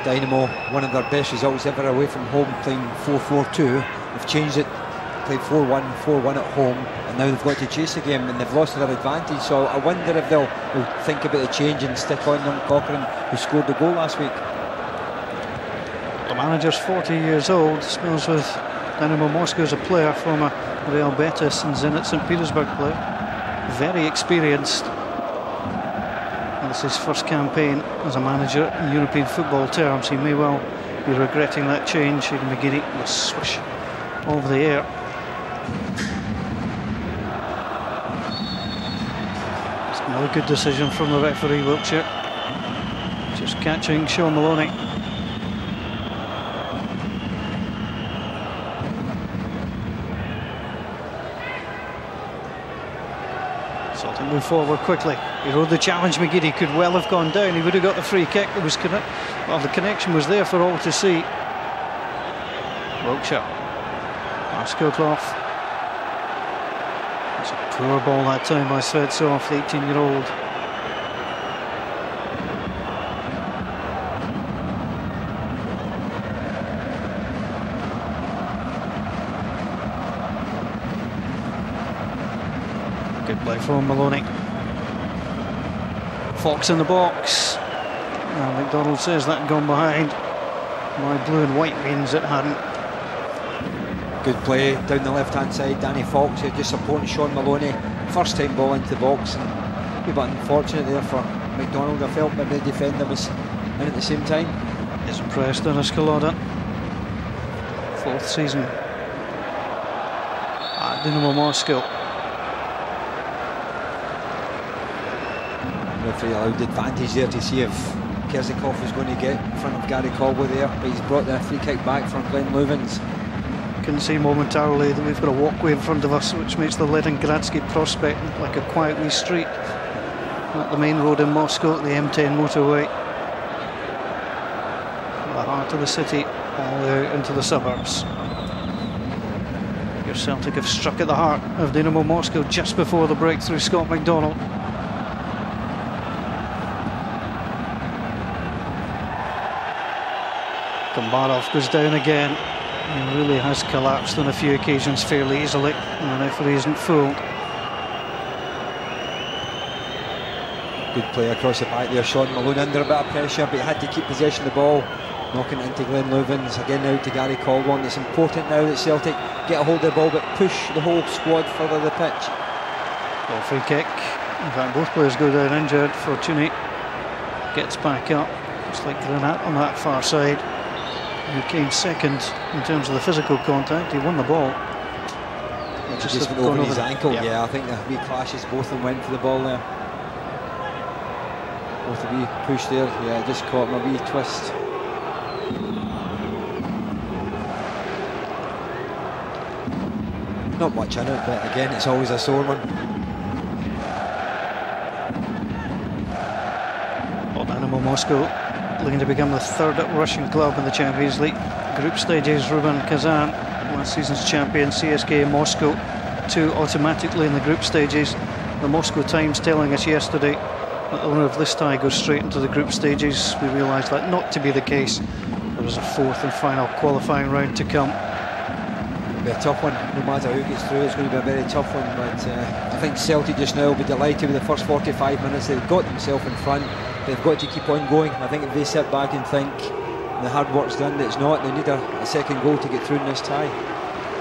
Dinamo, one of their best results ever away from home, playing 4-4-2. They've changed it, played 4-1, 4-1 at home, and now they've got to chase the game and they've lost their advantage. So I wonder if they'll think about the change and stick on young Cochrane, who scored the goal last week. The manager's 40 years old, spells with Dinamo Moscow as a player, former Real Betis and Zenit St. Petersburg player. Very experienced. And this is his first campaign as a manager in European football terms. He may well be regretting that change. Aidan McGeady will swish over the air. It's another good decision from the referee, Wiltshire. Just catching Sean Maloney. Celtic move forward quickly. He rode the challenge. McGeady could well have gone down. He would have got the free kick. It was well, the connection was there for all to see. Wiltshire. Skotloff. It's a poor ball that time by Svetsov, the 18-year-old. Good play from Maloney. Fox in the box. Now McDonald says that had gone behind. My blue and white means it hadn't. Good play down the left-hand side. Danny Fox here just supporting Sean Maloney. First time ball into the box, and a bit unfortunate there for McDonald. I felt maybe the defender was in at the same time. Is impressed, Dennis Kalada. 4th season at Dinamo Moscow. Referee allowed advantage there to see if Kerzakov was going to get in front of Gary Caldwell there, but he's brought the free kick back from Glenn Louvens. Can see momentarily that we've got a walkway in front of us, which makes the Leningradsky prospect look like a quiet wee street. at the main road in Moscow, the M10 motorway. The heart of the city, all the way out into the suburbs. Your Celtic have struck at the heart of Dinamo Moscow just before the breakthrough. Scott McDonald. Kombarov goes down again. He really has collapsed on a few occasions fairly easily, and the referee isn't fooled. Good play across the back there. Sean Malone under a bit of pressure, but he had to keep possession of the ball. Knocking it into Glenn Louvens, again now to Gary Caldwell. It's important now that Celtic get a hold of the ball but push the whole squad further the pitch. Well, free kick. In fact, both players go down injured. Fortuny gets back up. It's like Granat on that far side, who came second in terms of the physical contact. He won the ball. Just went over his ankle. Yeah, I think the wee clashes, both of them went for the ball there. Both a wee push there. Yeah, just caught him a wee twist. Not much in it, but again, it's always a sore one. Well, Dinamo Moscow looking to become the third Russian club in the Champions League group stages. Ruben Kazan, last season's champion, CSKA Moscow, 2 automatically in the group stages. The Moscow Times telling us yesterday that the winner of this tie goes straight into the group stages. We realised that not to be the case. There was a 4th and final qualifying round to come. Be a tough one, no matter who gets through. It's going to be a very tough one, but I think Celtic just now will be delighted with the first 45 minutes. They've got themselves in front, they've got to keep on going. I think if they sit back and think the hard work's done, it's not. They need a second goal to get through in this tie.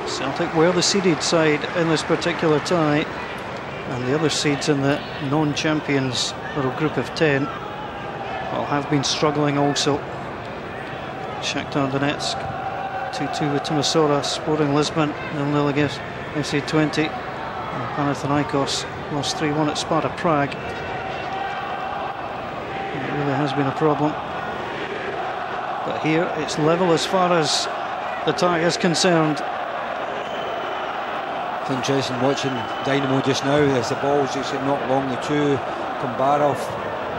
Celtic were the seeded side in this particular tie, and the other seeds in the non-champions little group of 10 well, have been struggling also. Shakhtar Donetsk 2-2 with Timisoara, Sporting Lisbon 0-0 against FC20, and Panathinaikos lost 3-1 at Sparta Prague. It really has been a problem. But here it's level as far as the tie is concerned. It's interesting watching Dinamo just now as the ball's just knocked along the two. Kombarov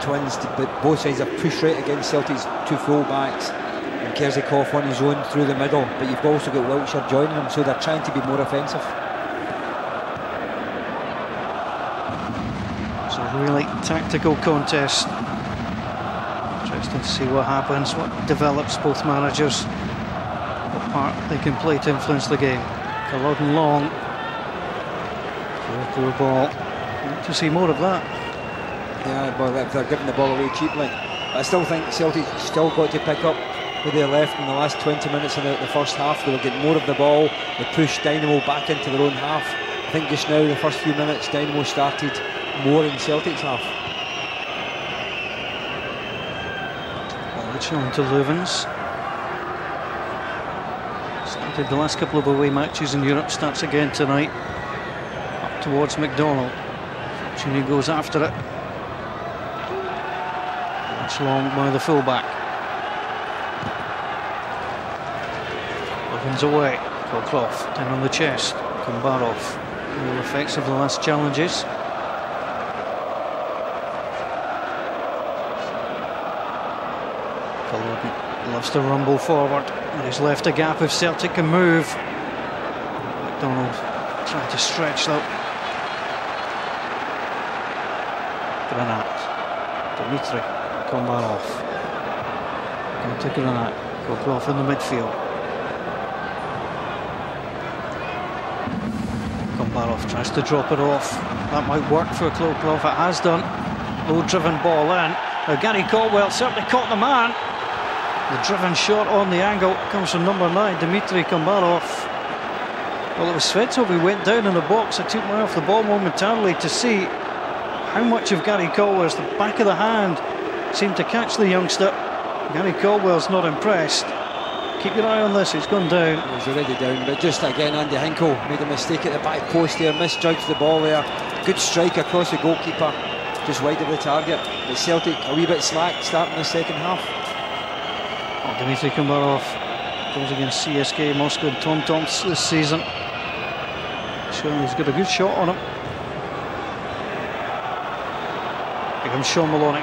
twins, but both sides have pushed right against Celtic's 2 full-backs. And Kerzikov on his own through the middle, but you've also got Wiltshire joining them, so they're trying to be more offensive. It's a really tactical contest. Interesting to see what happens, what develops both managers, what part they can play to influence the game. Culloden long, poor ball. Need to see more of that. Yeah, well, they're giving the ball away cheaply. But I still think Celtic still got to pick up with their left in the last 20 minutes in the first half. They will get more of the ball. They pushed Dinamo back into their own half. I think just now, the first few minutes, Dinamo started more in Celtic's half. Well, to Louvens. Started the last couple of away matches in Europe, starts again tonight. Up towards McDonald. Fortuny goes after it. That's long by the fullback. Louvens away. Kolkloff down on the chest. Kombarov. All effects of the last challenges. Culloden loves to rumble forward, and he's left a gap if Celtic can move. McDonald trying to stretch though. Granat, Dimitri, Kombarov. Going to Granat, Kolkloff in the midfield. Kombarov tries to drop it off. That might work for Kolkloff, it has done. Low driven ball in. Now Gary Caldwell certainly caught the man. The driven shot on the angle comes from number 9, Dmitry Kombarov. Well, it was Svetov who went down in the box. I took my eye off the ball momentarily to see how much of Gary Caldwell's the back of the hand seemed to catch the youngster. Gary Caldwell's not impressed. Keep your eye on this, it's gone down. He's already down, but just again, Andy Hinkle made a mistake at the back post there, misjudged the ball there. Good strike across the goalkeeper, just wide of the target. But Celtic a wee bit slack starting the second half. Oh, Dmitry Kombarov goes against CSKA Moscow and Tom Tomsk this season. Showing he's got a good shot on him. Big comes Sean Maloney.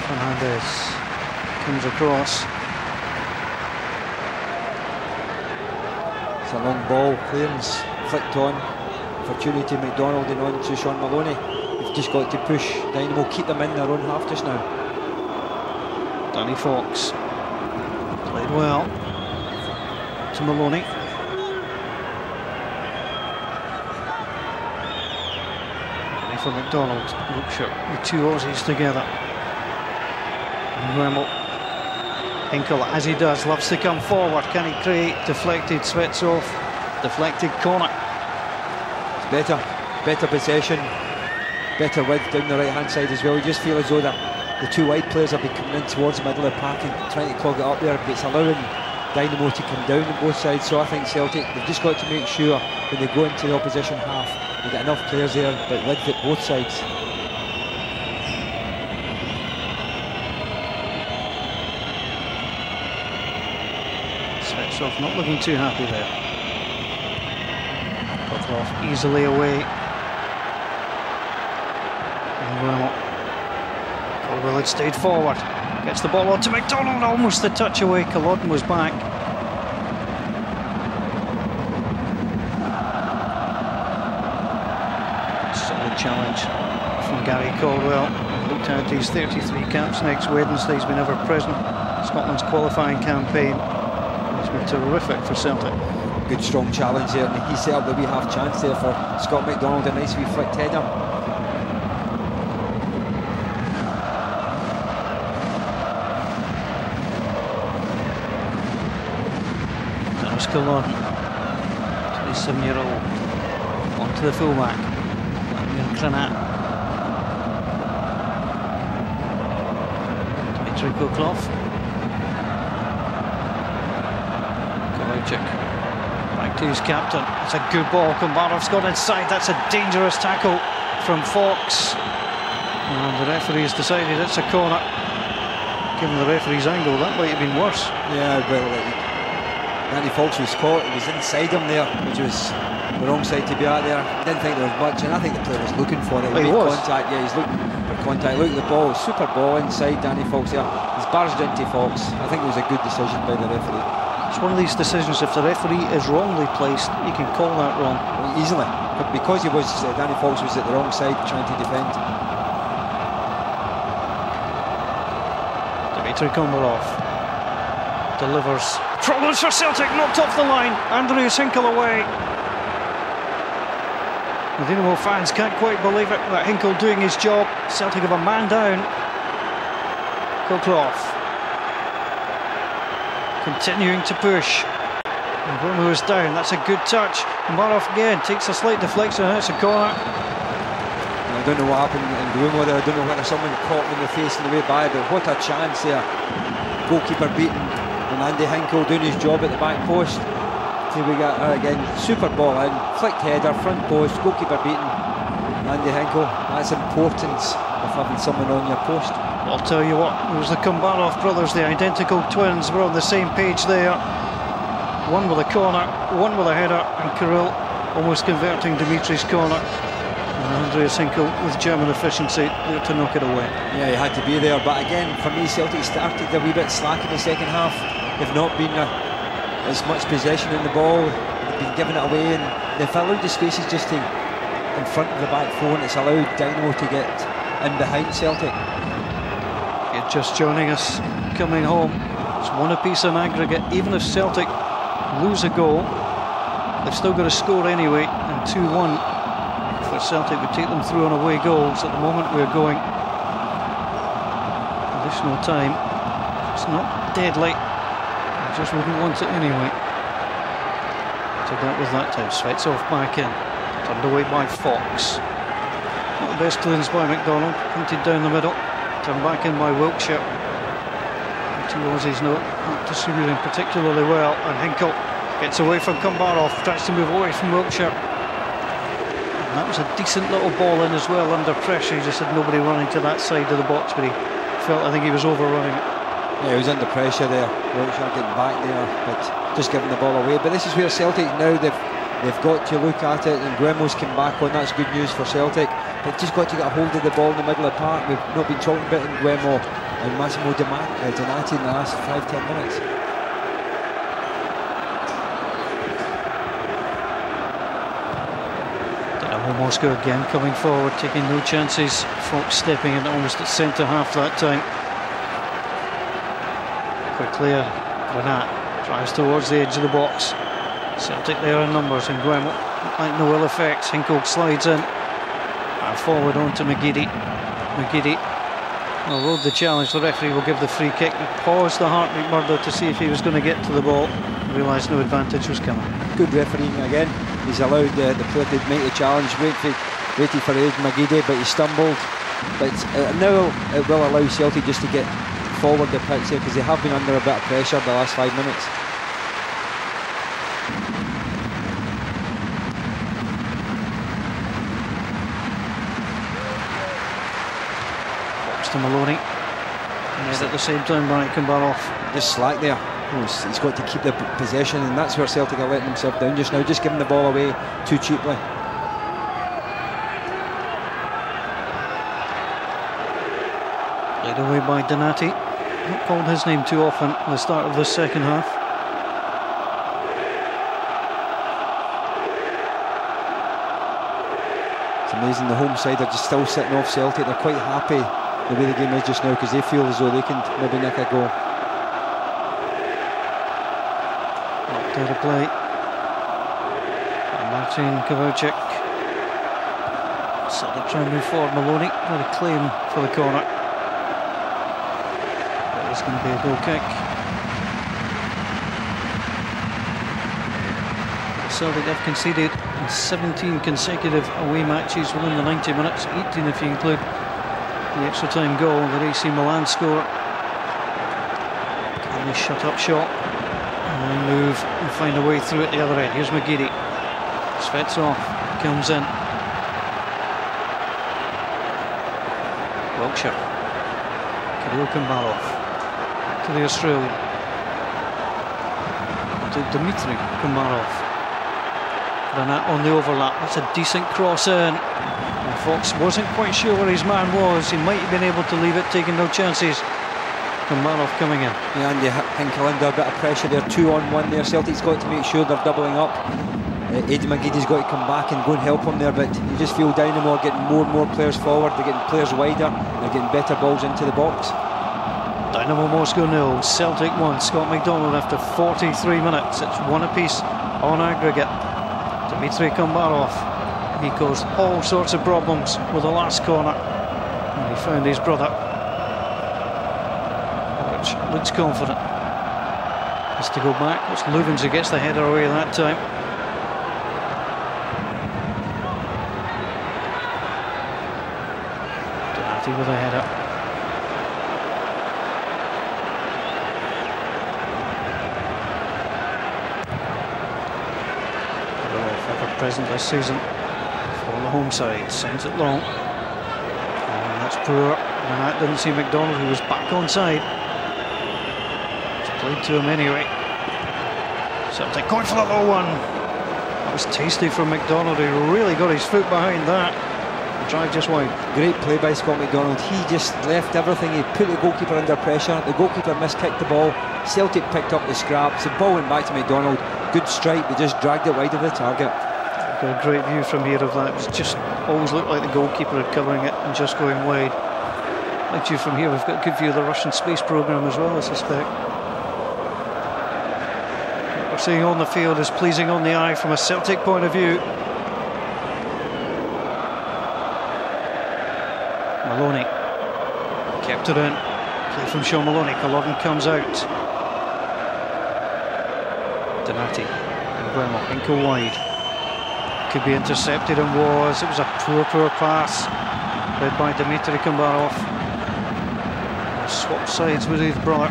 Fernandez comes across. It's a long ball, clearance flicked on. Opportunity McDonald and on to Sean Maloney. They've just got to push Dynamo, keep them in their own half just now. Danny Fox played well to Maloney. For McDonald, Wiltshire, the two Aussies together. Gremmel, Hinkle, as he does, loves to come forward. Can he create? Deflected, Svetsov, deflected corner. It's better possession, better width down the right hand side as well. You just feel as though the two wide players have been coming in towards the middle of the pack and trying to clog it up there, but it's allowing Dynamo to come down on both sides. So I think Celtic, they've just got to make sure when they go into the opposition half, they've got enough players there, but width at both sides. Svetsov not looking too happy there. Kotlov easily away. And Caldwell had stayed forward. Gets the ball on to McDonald, almost a touch away. Culloden was back. Solid challenge from Gary Caldwell. Looked at his 33 caps next Wednesday. He's been ever present. Scotland's qualifying campaign. It's been terrific for Celtic. Good strong challenge there, and he set up the wee half chance there for Scott McDonald. A nice wee flicked header. Culloden, 27-year-old, onto the fullback, Vladimir Kranat. Dmitry Koklov. Kovacic, back to his captain. It's a good ball. Kombarov's got inside. That's a dangerous tackle from Fox. And the referee has decided it's a corner. Given the referee's angle, that might have been worse. Yeah, well, Danny Fox was caught, he was inside him there, which was the wrong side to be at there. I didn't think there was much, and I think the player was looking for it. He was. Contact, yeah, he's looking for contact. Look at the ball, super ball inside Danny Fox there. He's barged into Fox. I think it was a good decision by the referee. It's one of these decisions, if the referee is wrongly placed, he can call that wrong. Well, easily, but because Danny Fox was at the wrong side trying to defend. Dmitry Komarov delivers. Problems for Celtic, knocked off the line. Andreas Hinkle away. The Dinamo fans can't quite believe it, that Hinkle doing his job. Celtic have a man down. Koklov continuing to push. And Bruno is down, that's a good touch. Komarov again takes a slight deflection, and it's a corner. I don't know what happened in Bruno there. I don't know whether someone caught him in the face on the way by, but what a chance there. Goalkeeper beaten. And Andy Hinkle doing his job at the back post. Here we got again, super ball in, flicked header, front post, goalkeeper beaten. Andy Hinkle, that's importance of having someone on your post. I'll tell you what, it was the Kombarov brothers, the identical twins, were on the same page there. One with a corner, one with a header, and Kirill almost converting Dimitri's corner. And Andreas Hinkle with German efficiency there to knock it away. Yeah, he had to be there, but again, for me, Celtic started a wee bit slack in the second half. They've not been as much possession in the ball, they've been giving it away, and they've allowed the spaces just to in front of the back four, and it's allowed Dynamo to get in behind Celtic. You're just joining us, coming home. It's one apiece in aggregate. Even if Celtic lose a goal, they've still got to score anyway, and 2-1 for Celtic would take them through on away goals. At the moment we're going additional time. It's not deadly. Just wouldn't want it anyway. So dealt with that time. Svetsov back in. Turned away by Fox. Not the best clearance by McDonald. Hunted down the middle. Turned back in by Wiltshire. The two Aussies not distributing particularly well. And Hinkle gets away from Kombarov. Tries to move away from Wiltshire. And that was a decent little ball in as well under pressure. He just had nobody running to that side of the box, but he felt, I think he was overrunning it. Yeah, he was under pressure there. Wiltshire getting back there, but just giving the ball away. But this is where Celtic now, they've got to look at it, and Gremmel's come back on. That's good news for Celtic. They've just got to get a hold of the ball in the middle of the park. We've not been talking about Nguemo and Massimo Donati in the last 5-10 minutes. Dinamo Moscow again coming forward, taking no chances. Fox stepping in almost at centre half that time. Quickly, Granat drives towards the edge of the box. Celtic there in numbers, and Nguemo like no ill effects. Hinkle slides in and forward on to McGeady. McGeady will rode the challenge. The referee will give the free kick. He paused the heartbeat murder to see if he was going to get to the ball. Realised no advantage was coming. Good refereeing again. He's allowed the player to make the challenge. Waited for McGeady, but he stumbled. But now it will allow Celtic just to get forward the pitch here, because they have been under a bit of pressure the last 5 minutes. To Maloney, and at the same time Brian Kambarov just slack there. He's got to keep the possession, and that's where Celtic are letting themselves down just now, just giving the ball away too cheaply. Played away by Donati. Not called his name too often at the start of the second half. It's amazing, the home side are just still sitting off Celtic. They're quite happy the way the game is just now, because they feel as though they can maybe nick a goal. Knocked out of play. Martin Kovacic. So they try and move forward. Maloney got a claim for the corner. That was going to be a goal kick. Celtic have conceded in 17 consecutive away matches within the 90 minutes, 18 if you include the extra time goal that AC Milan score. Can they shut up shot and move and find a way through at the other end? Here's McGeady. Svetsov comes in. Wilkshire. Kirill Kambarov to the Australian. To Dmitry Kambarov. Granat on the overlap. That's a decent cross in. And Fox wasn't quite sure where his man was. He might have been able to leave it, taking no chances. Kambarov coming in. Yeah, and Hinkle under a bit of pressure there. 2-on-1 there. Celtic's got to make sure they're doubling up. Eddie McGeady's got to come back and go and help him there, but you just feel Dinamo are getting more and more players forward. They're getting players wider. They're getting better balls into the box. Dynamo Moscow 0, Celtic 1. Scott McDonald after 43 minutes. It's one apiece on aggregate. Dmitry Kambarov. He caused all sorts of problems with the last corner. And he found his brother, which looks confident. Has to go back. It's Lubins who gets the header away that time. Donati with a header. Present this season for the home side. Sends it long, and that's poor. And that didn't see McDonald, who was back onside. It's played to him anyway. Celtic going for the low one. That was tasty from McDonald. He really got his foot behind that. The drive just wide. Great play by Scott McDonald. He just left everything. He put the goalkeeper under pressure. The goalkeeper miskicked the ball. Celtic picked up the scraps. The ball went back to McDonald. Good strike. They just dragged it wide of the target. Got a great view from here of that. It was just always looked like the goalkeeper had covering it and just going wide. Like you from here, we've got a good view of the Russian space program as well, I suspect. What we're seeing on the field is pleasing on the eye from a Celtic point of view. Maloney kept it in. Play from Sean Maloney. Golovin comes out. Donati and Nguemo. Hinkle wide. Could be intercepted, and was. It was a poor pass led by Dmitry Kambarov. Swapped sides with his brother.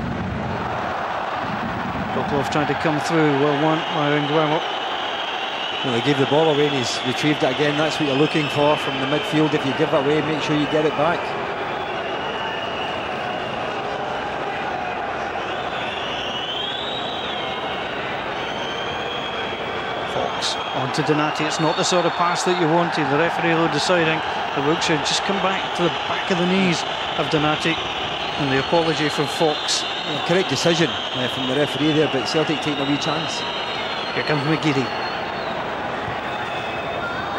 Koplov trying to come through. Well won by Nguemo. Well, he gave the ball away and he's retrieved it again. That's what you're looking for from the midfield. If you give it away, make sure you get it back. On to Donati. It's not the sort of pass that you wanted. The referee though deciding The Wiltshire just come back to the back of the knees of Donati, and the apology from Fox. Correct decision from the referee there, but Celtic taking a wee chance. Here comes McGeady.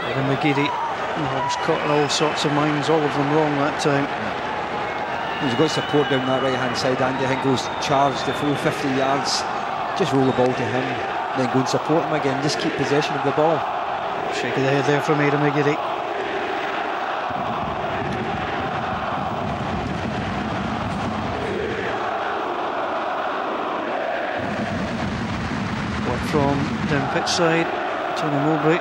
And McGeady was caught in all sorts of minds, all of them wrong that time. He's got support down that right hand side. Andy Hingle's charged the full 50 yards. Just roll the ball to him, then go and support him again. Just keep possession of the ball. Shake of the head there from Aidan McGeady. From down pitch side, Tony Mowbray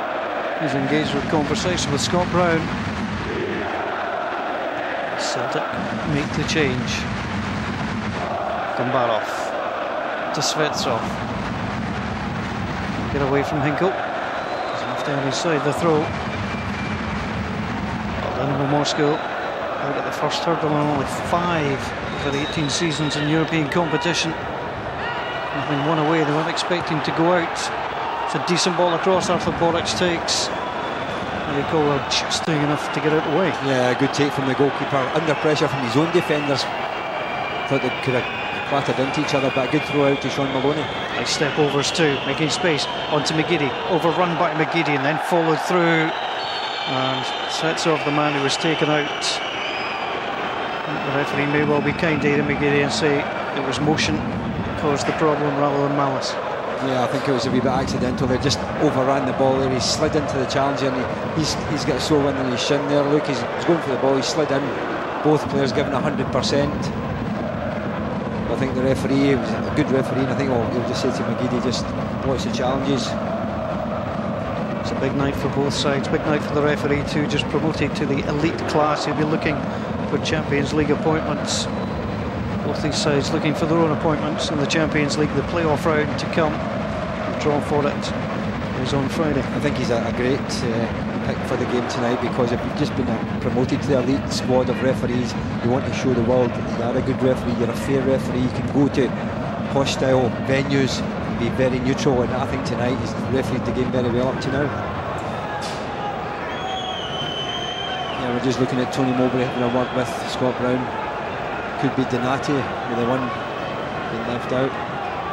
is engaged with conversation with Scott Brown. Celtic make the change. Kombarov to Svetsov. Get away from Hinkle. He's left down his side, the throw. Dinamo Moscow out at the first hurdle and only 5 for 18 seasons in European competition. Having won away, they weren't expecting to go out. It's a decent ball across. Arthur Boric takes. And they call it just doing enough to get out of the way. Yeah, good take from the goalkeeper. Under pressure from his own defenders. Thought they could have clattered into each other, but a good throw out to Sean Maloney. Nice step overs too, making space onto McGeady. Overrun by McGeady and then followed through. And sets off the man who was taken out. The referee may well be kind to Aidan McGeady and say it was motion caused the problem rather than malice. Yeah, I think it was a wee bit accidental. They just overran the ball there. He slid into the challenger and he's got a sore wind in his shin there. Look, he's going for the ball, he slid in. Both players given 100%. I think the referee was a good referee, and I think he'll just say to McGeady, just watch the challenges. It's a big night for both sides, big night for the referee too, just promoted to the elite class. He'll be looking for Champions League appointments. Both these sides looking for their own appointments in the Champions League, the playoff round to come. The draw for it is on Friday. I think he's a great pick for the game tonight, because if you've just been promoted to the elite squad of referees, you want to show the world that you are a good referee, you're a fair referee, you can go to hostile venues and be very neutral, and I think tonight he's refereed the game very well up to now. Yeah, we're just looking at Tony Mowbray having a word with Scott Brown. Could be Donati with the one being left out.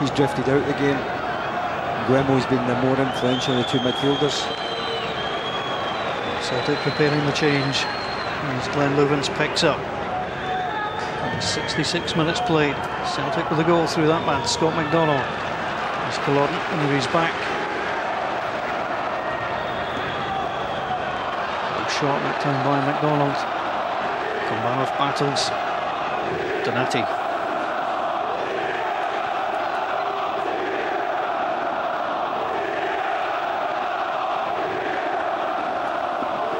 He's drifted out the game. Guemo's been the more influential of the two midfielders. Celtic preparing the change as Glenn Loovens picks up. 66 minutes played. Celtic with a goal through that man, Scott McDonald. There's Culloden under his back. Short that time by McDonald. Kombarov battles. Donati.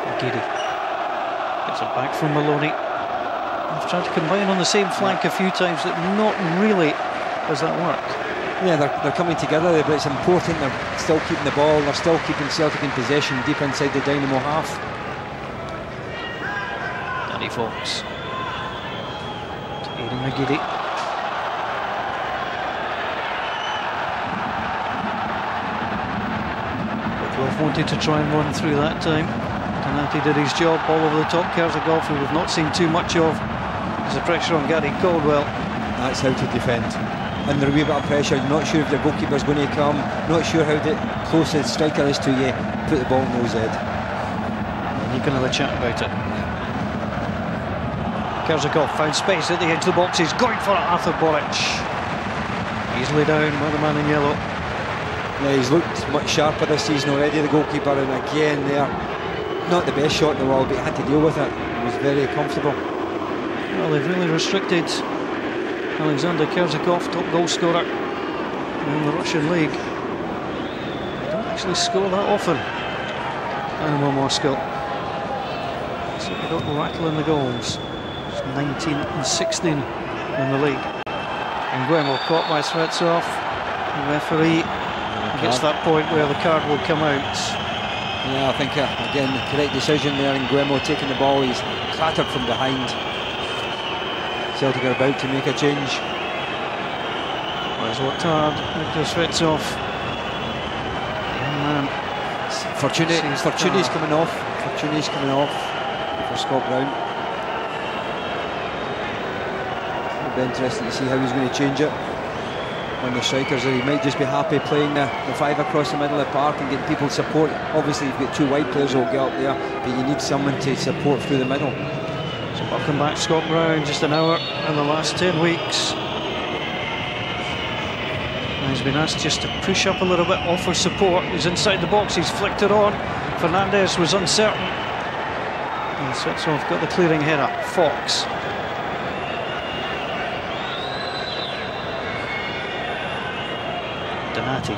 McGeady gets it back from Maloney. They've tried to combine on the same flank a few times, but not really has that worked. Yeah, they're coming together, but it's important. They're still keeping the ball, they're still keeping Celtic in possession deep inside the Dinamo half. Danny Fox. Aidan McGeady. Woodruff wanted to try and run through that time. Donati did his job, ball over the top. Kersagov, who we've not seen too much of. There's a pressure on Gary Caldwell. That's how to defend. Under a wee bit of pressure, you're not sure if your goalkeeper's going to come, not sure how close the striker is to you, put the ball in nose head. And you can have a chat about it. Kersagov found space at the edge of the box. He's going for it, Arthur Boric. Easily down by the man in yellow. Yeah, he's looked much sharper this season already, the goalkeeper, and again there, not the best shot in the world, but he had to deal with it. He was very comfortable. Well, they've really restricted Alexander Kersagov, top goal scorer in the Russian league. They don't actually score that often. Dinamo Moscow. So they got rattling the goals. 19 and 16 in the league. And Guemo caught by Svetsov. The referee gets that point where the card will come out. Yeah, I think again the correct decision there, and Guemo taking the ball. He's clattered from behind. Celtic are about to make a change. He's worked hard. Viktor Svetsov. Young man. Fortuni's coming off. Fortuni's coming off. for Scott Brown. It'll be interesting to see how he's going to change it on the strikers, or he might just be happy playing the five across the middle of the park and getting people support. Obviously you've got two wide players who will get up there, but you need someone to support through the middle. So welcome back Scott Brown, just an hour in the last 10 weeks. And he's been asked just to push up a little bit, offer support. He's inside the box, he's flicked it on. Fernandez was uncertain. And Svetsov got the clearing header. Fox. Donati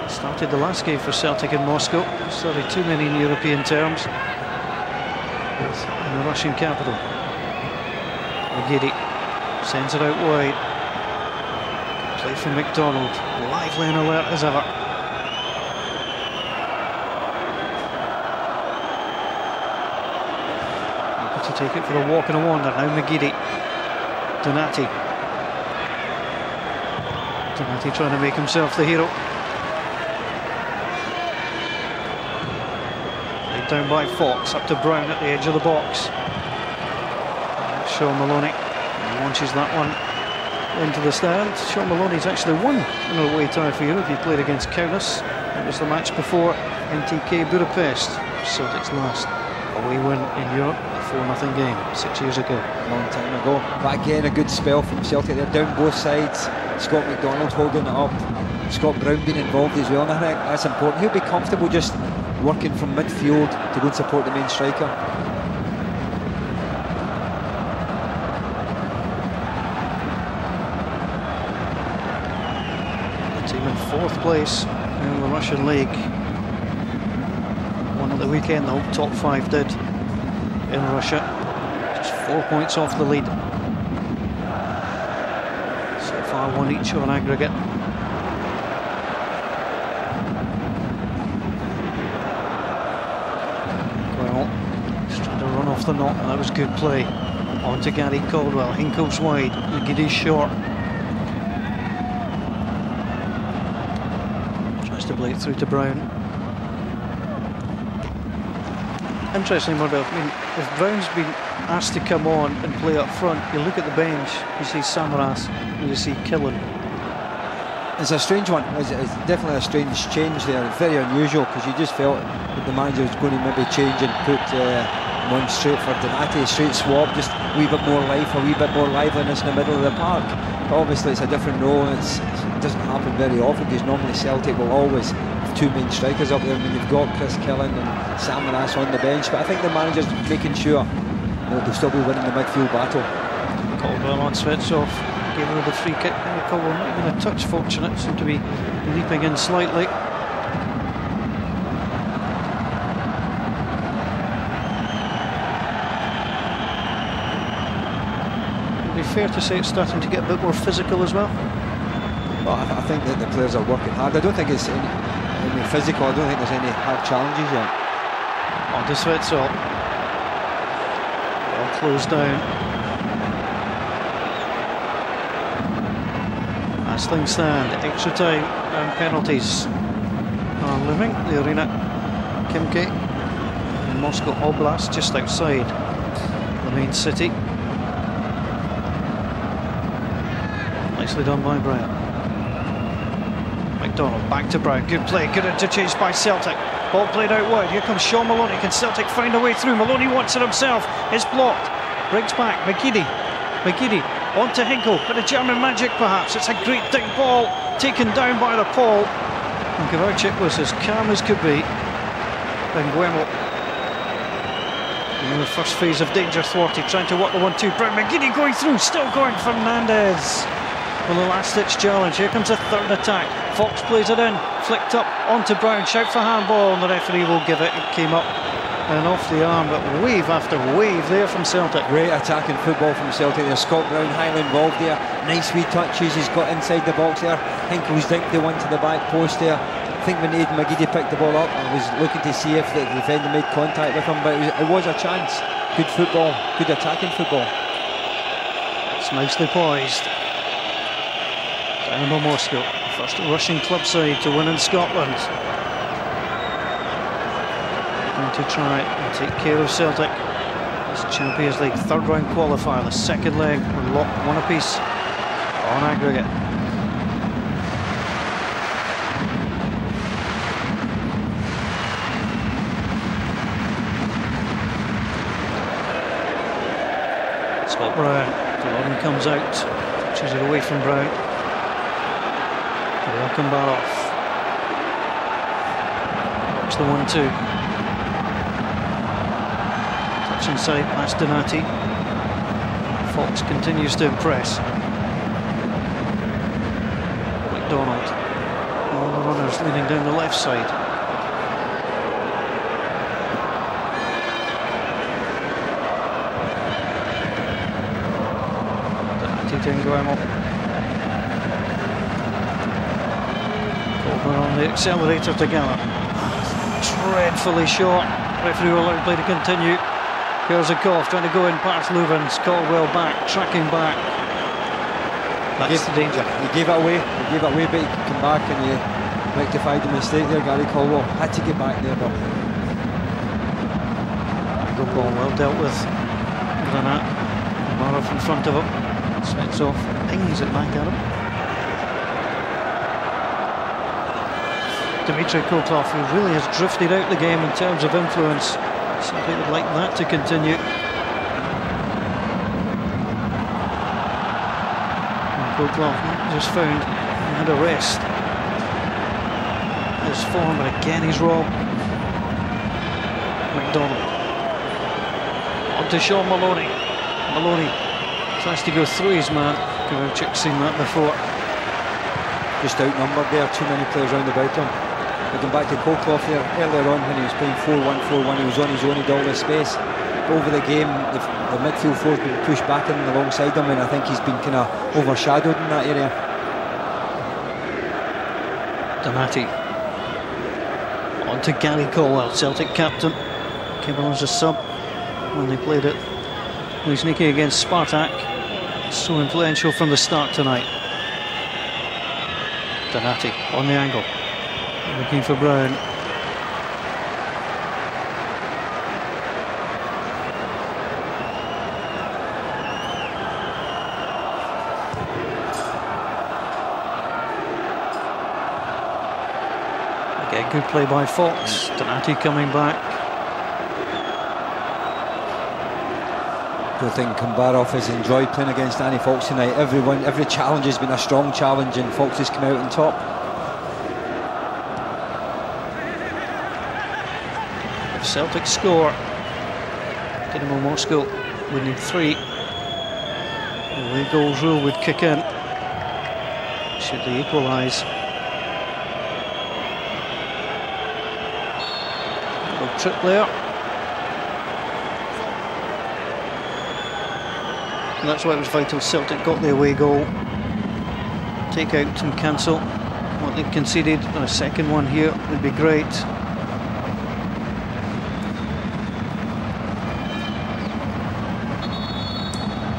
started the last game for Celtic in Moscow. Sorry, too many in European terms. In the Russian capital. Magidi sends it out wide. Play from McDonald. Lively and alert as ever. Able to take it for a walk and a wander. Now Magidi. Donati. Donati trying to make himself the hero. Laid down by Fox, up to Brown at the edge of the box. Sean Maloney launches that one into the stand. Sean Maloney's actually won an away tie for Europe. He played against Kaunas. It was the match before NTK Budapest, Celtic's last away win in Europe, a 4-0 game 6 years ago. Long time ago. But again, a good spell from Celtic. They're down both sides. Scott McDonald holding it up. Scott Brown being involved as well, and I think that's important. He'll be comfortable just working from midfield to go and support the main striker. The team in 4th place in the Russian league. Won at the weekend, the whole top 5 did in Russia. Just 4 points off the lead. So far, 1 each on aggregate. Well, just trying to run off the knot, and that was good play. On to Gary Caldwell. Hinkle's wide. Magiddy's short. Tries to play it through to Brown. Interesting, Murdo. I mean, if Brown's been asked to come on and play up front, you look at the bench, you see Samaras and you see Killen. It's a strange one. It's definitely a strange change there. It's very unusual, because you just felt that the manager was going to maybe change and put one straight for Donati, straight swap, just a wee bit more life, a wee bit more liveliness in the middle of the park. But obviously it's a different role, and it doesn't happen very often, because normally Celtic will always have two main strikers up there. I mean, they've got Chris Killen and Samaras on the bench, but I think the manager's making sure they'll still be winning the midfield battle. Caldwell on Svetsov, gave her the free kick. Caldwell not even a touch fortunate, seemed to be leaping in slightly. Would it be fair to say it's starting to get a bit more physical as well? Well, I think that the players are working hard. I don't think it's any physical. I don't think there's any hard challenges yet. On to Svetsov. Well closed down. As things stand, extra time and penalties are looming. The arena Khimki in Moscow Oblast, just outside the main city. Nicely done by Brown. McDonald back to Brown. Good play, good interchange by Celtic. Ball played out wide. Here comes Sean Maloney. Can Celtic find a way through? Maloney wants it himself. It's blocked. Brings back Magidi. Magidi on to Hinkle. Bit of German magic perhaps. It's a great deep ball taken down by the Paul. And Kovacic was as calm as could be. Then Guemo in the first phase of danger thwarted, trying to work the 1-2. Brown, Magidi going through. Still going Fernandez. Well, the last-ditch challenge. Here comes a third attack. Fox plays it in, flicked up onto Brown. Shout for handball, and the referee will give it. It came up and off the arm, but wave after wave there from Celtic. Great attacking football from Celtic there. Scott Brown highly involved there. Nice wee touches. He's got inside the box there. Hinkle's dinked the one to the back post there. I think when Aidan Magidi picked the ball up, I was looking to see if the defender made contact with him, but it was a chance. Good football, good attacking football. It's nicely poised. Dinamo Moscow, first Russian club side to win in Scotland. Going to try and take care of Celtic. As Champions League third round qualifier, the second leg, locked 1 apiece on aggregate. Scott Brown, Gordon comes out, touches it away from Brown. Welcome Baroff. Watch the 1-2. Touch inside past Donati. Fox continues to impress. McDonald. All the runners leaning down the left side. Donati to Nguemo. On the accelerator to Gallop. Dreadfully short. Referee will allow play to continue. Kurzakov trying to go in past Lubens. Caldwell back, tracking back. That's the danger. He gave it away. But he came back and he rectified the mistake there. Gary Caldwell had to get back there, but good ball, well dealt with. Granat. Baroff in front of him. Svetsov pings it back at him. Dmitry Koklov, who really has drifted out the game in terms of influence. Something would like that to continue. And Koklov just found he had a rest. His form, but again he's robbed. McDonald. On to Sean Maloney. Maloney tries to go through his man. Kowalczyk's seen that before. Just outnumbered there, too many players round about him. Looking back to Koklov there earlier on when he was playing 4-1-4-1, he was on his own, he had all the space. Over the game, the midfield four's been pushed back in alongside him, and I think he's been kind of overshadowed in that area. Donati. On to Gary Caldwell, Celtic captain. Came on as a sub when they played it. Luzhniki against Spartak. So influential from the start tonight. Donati on the angle. Looking for Brown. Again, good play by Fox. Donati coming back. I don't think Kambarov has enjoyed playing against Danny Fox tonight. Every challenge has been a strong challenge, and Fox has come out on top. Celtic score. Dinamo Moscow winning 3. The away goals rule would kick in should they equalise. Little trip there. And that's why it was vital Celtic got the away goal. Take out and cancel what they've conceded. And a second one here would be great.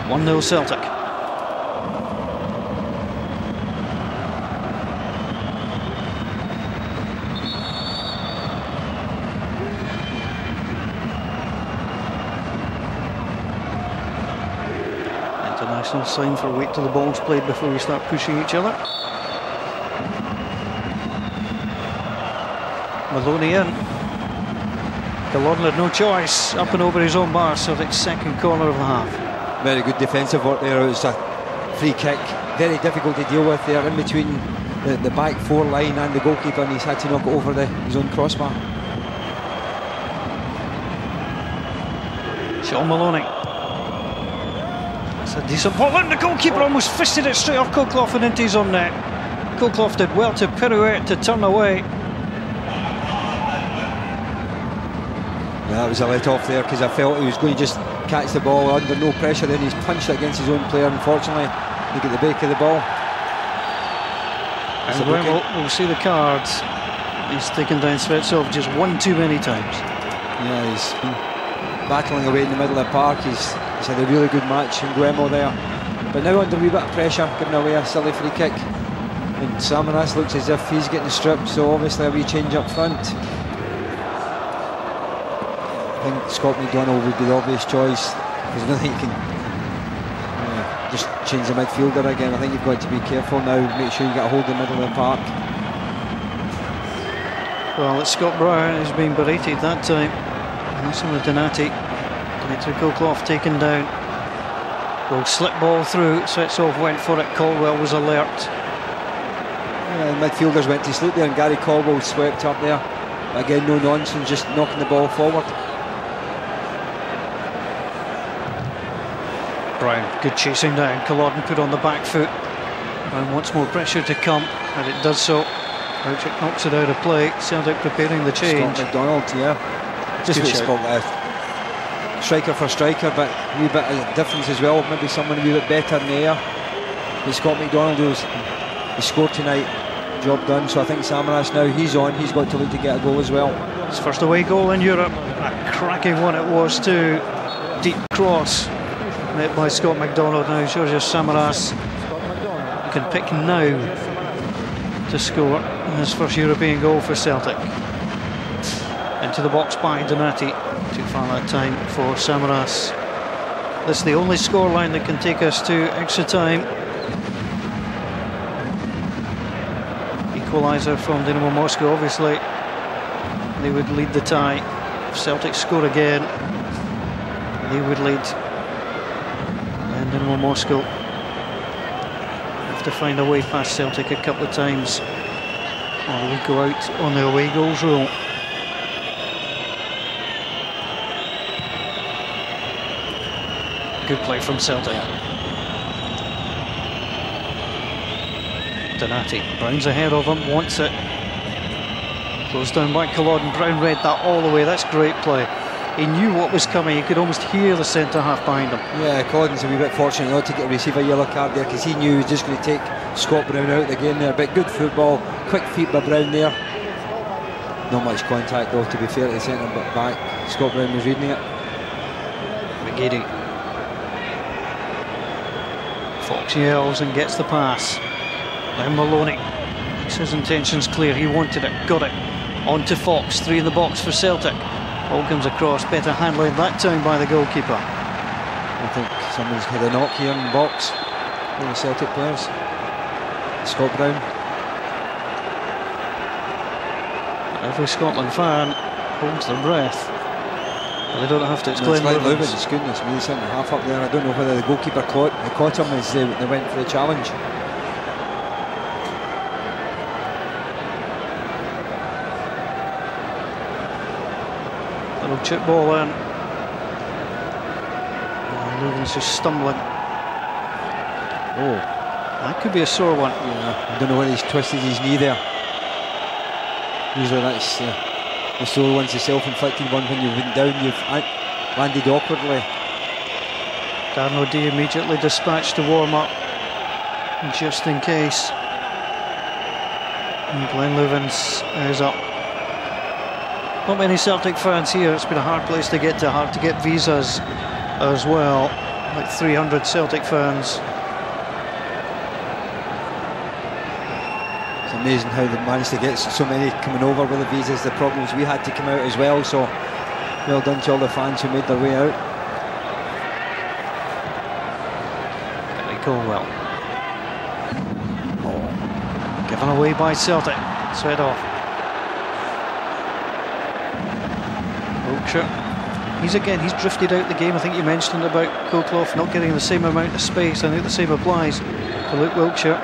1-0 Celtic. International sign for wait till the ball's played before we start pushing each other. Maloney in. Gordon had no choice. Up and over his own bar. Celtic's second corner of the half. Very good defensive work there. It was a free kick, very difficult to deal with there in between the back 4 line and the goalkeeper, and he's had to knock it over his own crossbar. Sean Maloney. That's a decent ball, and the goalkeeper almost fisted it straight off Koklov and into his own net. Koklov did well to pirouette to turn away. Yeah, that was a let off there because I felt he was going to just catch the ball under no pressure, then he's punched it against his own player. Unfortunately, look at the back of the ball. And we'll see the cards. He's taken down Svetsov just one too many times. Yeah, he's been battling away in the middle of the park. He's had a really good match in Nguemo there, but now under a wee bit of pressure, giving away a silly free kick. And Samaras looks as if he's getting stripped, so obviously a wee change up front. I think Scott McDonald would be the obvious choice. because I don't think you can just change the midfielder again. I think you've got to be careful now, make sure you get a hold of the middle of the park. Well, it's Scott Brown who's been berated that time. That's with Donati. Dimitri Koklov taken down. Will slip ball through, Svetsov went for it, Caldwell was alert. Yeah, the midfielders went to sleep there and Gary Caldwell swept up there. But again, no nonsense, just knocking the ball forward. Brown, good chasing down, Culloden put on the back foot. Brown wants more pressure to come, and it does so. Wojciech knocks it out of play, Celtic preparing the change. Scott McDonald, yeah. Just what spoke there. Striker for striker, but a wee bit of difference as well. Maybe someone a wee bit better in the air. But Scott McDonald, he scored tonight, job done. So I think Samaras now, he's on, he's got to look to get a goal as well. His first away goal in Europe, a cracking one it was too. Deep cross, met by Scott McDonald. Now Georgios Samaras can pick now to score his first European goal for Celtic. Into the box by Donati. Too far that time for Samaras. This is the only scoreline that can take us to extra time. Equaliser from Dinamo Moscow, obviously. They would lead the tie. If Celtic score again, they would lead. And Dinamo Moscow have to find a way past Celtic a couple of times, or they would go out on the away goals rule. Good play from Celtic. Donati, Brown's ahead of him, wants it. Closed down by Culloden. Brown read that all the way. That's great play. He knew what was coming. He could almost hear the centre half behind him. Yeah, Culloden's a wee bit fortunate not to receive a yellow card there, because he knew he was just going to take Scott Brown out of the game there. But good football, quick feet by Brown there. Not much contact though, to be fair to the centre back. Scott Brown was reading it. McGeady. Fox yells and gets the pass. Then Maloney makes his intentions clear. He wanted it, got it. On to Fox, 3 in the box for Celtic. Ball comes across, better handling that time by the goalkeeper. I think someone's had a knock here in the box. One of the Celtic players. Scott Brown. Every Scotland fan holds their breath. They don't have to. It's Glenn Loovens. Goodness me, he's sitting half up there. I don't know whether the goalkeeper caught him as they went for the challenge. Little chip ball in. Loovens just stumbling. Oh, that could be a sore one. Yeah, I don't know whether he's twisted his knee there. Usually that's the sore one's the self-inflicted one. When you've been down, you've landed awkwardly. Darren O'Dea immediately dispatched to warm up, just in case. And Glenn Loovens is up. Not many Celtic fans here. It's been a hard place to get to, hard to get visas as well. Like 300 Celtic fans. It's amazing how they managed to get so many coming over with the visas. The problems we had to come out as well, so well done to all the fans who made their way out. Gary Caldwell. Oh, given away by Celtic. Svetsov. Wilkshire. He's drifted out the game. I think you mentioned about Koklov not getting the same amount of space. I think the same applies to Luke Wilkshire.